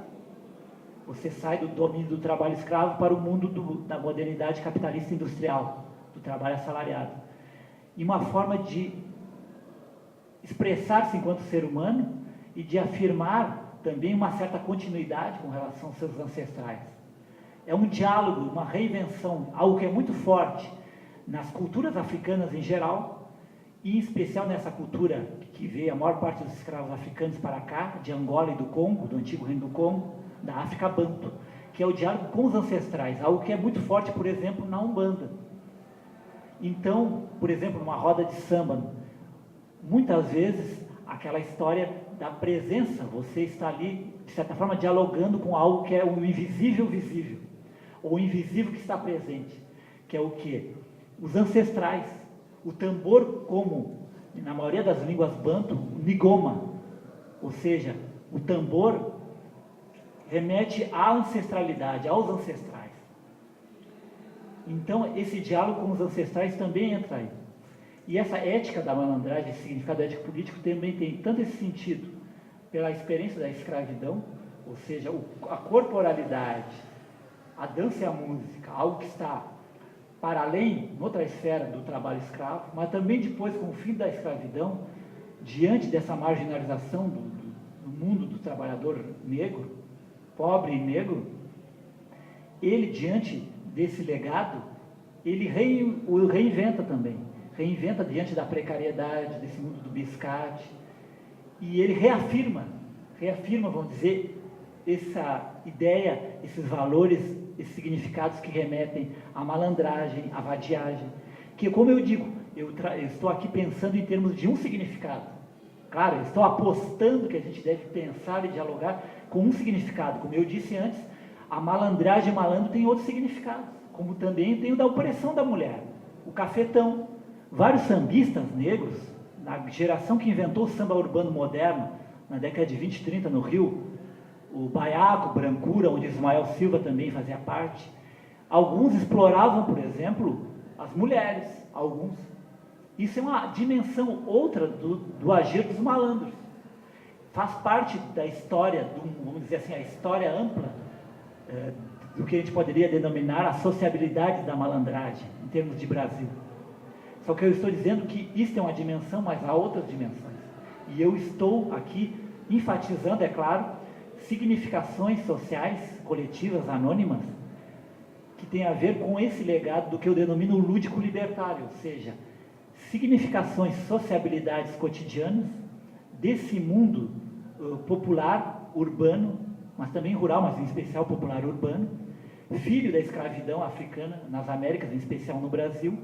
Você sai do domínio do trabalho escravo para o mundo da modernidade capitalista industrial, do trabalho assalariado. E uma forma de expressar-se enquanto ser humano e de afirmar também uma certa continuidade com relação aos seus ancestrais. É um diálogo, uma reinvenção, algo que é muito forte nas culturas africanas em geral, e em especial nessa cultura que veio a maior parte dos escravos africanos para cá, de Angola e do Congo, do antigo Reino do Congo, da África Banto, que é o diálogo com os ancestrais, algo que é muito forte, por exemplo, na Umbanda. Então, por exemplo, numa roda de samba, muitas vezes aquela história da presença, você está ali, de certa forma, dialogando com algo que é o invisível visível, ou o invisível que está presente, que é o quê? Os ancestrais, o tambor como, na maioria das línguas banto, nigoma, ou seja, o tambor remete à ancestralidade, aos ancestrais. Então, esse diálogo com os ancestrais também entra aí. E essa ética da malandragem, esse significado ético político, também tem tanto esse sentido pela experiência da escravidão, ou seja, a corporalidade, a dança e a música, algo que está para além, noutra esfera do trabalho escravo, mas também depois, com o fim da escravidão, diante dessa marginalização do mundo do trabalhador negro, pobre e negro, ele, diante desse legado, ele o reinventa também. Reinventa diante da precariedade, desse mundo do biscate, e ele reafirma, vamos dizer, essa ideia, esses valores, esses significados que remetem à malandragem, à vadiagem, que, como eu digo, eu estou aqui pensando em termos de um significado. Claro, eu estou apostando que a gente deve pensar e dialogar com um significado. Como eu disse antes, a malandragem e o malandro tem outros significados, como também tem o da opressão da mulher, o cafetão. Vários sambistas negros, na geração que inventou o samba urbano moderno, na década de 20 e 30 no Rio, o Baiaco, Brancura, onde Ismael Silva também fazia parte, alguns exploravam, por exemplo, as mulheres, alguns. Isso é uma dimensão outra do agir dos malandros. Faz parte da história, vamos dizer assim, a história ampla do que a gente poderia denominar a sociabilidade da malandragem, em termos de Brasil. Só que eu estou dizendo que isso é uma dimensão, mas há outras dimensões. E eu estou aqui enfatizando, é claro, significações sociais, coletivas, anônimas, que tem a ver com esse legado do que eu denomino lúdico libertário, ou seja, significações, sociabilidades cotidianas desse mundo popular, urbano, mas também rural, mas em especial popular urbano, filho da escravidão africana nas Américas, em especial no Brasil,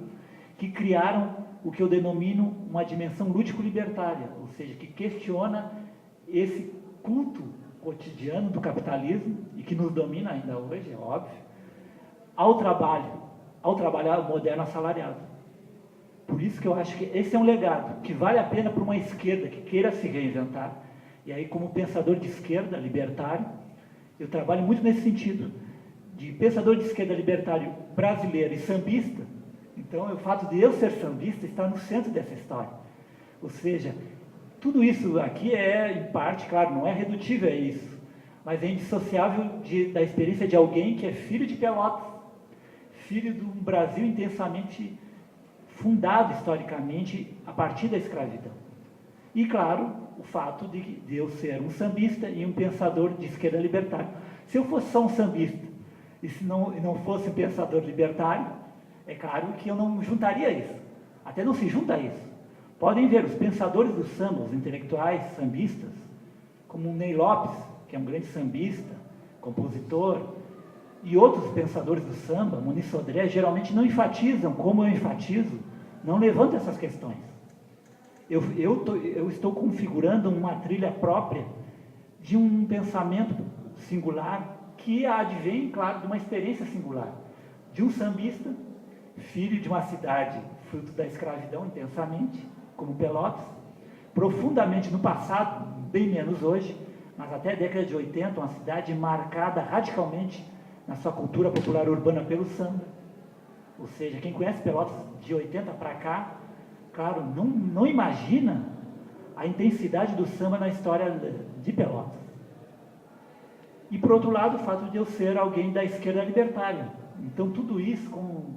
que criaram o que eu denomino uma dimensão lúdico-libertária, ou seja, que questiona esse culto cotidiano do capitalismo, e que nos domina ainda hoje, é óbvio, ao trabalho moderno assalariado. Por isso que eu acho que esse é um legado que vale a pena para uma esquerda que queira se reinventar. E aí, como pensador de esquerda, libertário, eu trabalho muito nesse sentido, de pensador de esquerda libertário brasileiro e sambista. Então, o fato de eu ser sambista está no centro dessa história. Ou seja, tudo isso aqui é, em parte, claro, não é redutível a isso, mas é indissociável da experiência de alguém que é filho de Pelotas, filho de um Brasil intensamente fundado historicamente a partir da escravidão. E, claro, o fato de eu ser um sambista e um pensador de esquerda libertária. Se eu fosse só um sambista e se não fosse um pensador libertário, é claro que eu não juntaria isso. Até não se junta isso. Podem ver, os pensadores do samba, os intelectuais sambistas, como o Ney Lopes, que é um grande sambista, compositor, e outros pensadores do samba, Muniz Sodré, geralmente não enfatizam, como eu enfatizo, não levantam essas questões. Eu estou configurando uma trilha própria de um pensamento singular que advém, claro, de uma experiência singular, de um sambista, filho de uma cidade fruto da escravidão intensamente, como Pelotas, profundamente no passado, bem menos hoje, mas até a década de 80, uma cidade marcada radicalmente na sua cultura popular urbana pelo samba. Ou seja, quem conhece Pelotas de 80 para cá, claro, não imagina a intensidade do samba na história de Pelotas. E, por outro lado, o fato de eu ser alguém da esquerda libertária. Então, tudo isso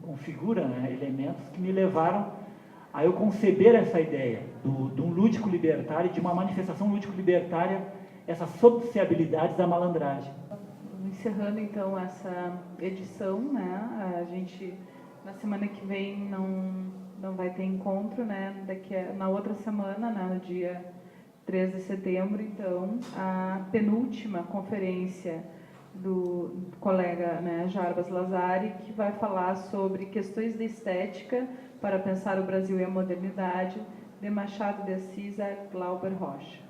configura, né, elementos que me levaram a eu conceber essa ideia de um lúdico libertário, de uma manifestação lúdico-libertária, essas sociabilidades da malandragem. Encerrando, então, essa edição, né, a gente, na semana que vem, não vai ter encontro, né, na outra semana, né, no dia 3 de setembro, então, a penúltima conferência do colega, né, Jarbas Lazari, que vai falar sobre questões de estética para pensar o Brasil e a modernidade, de Machado de Assis a Glauber Rocha.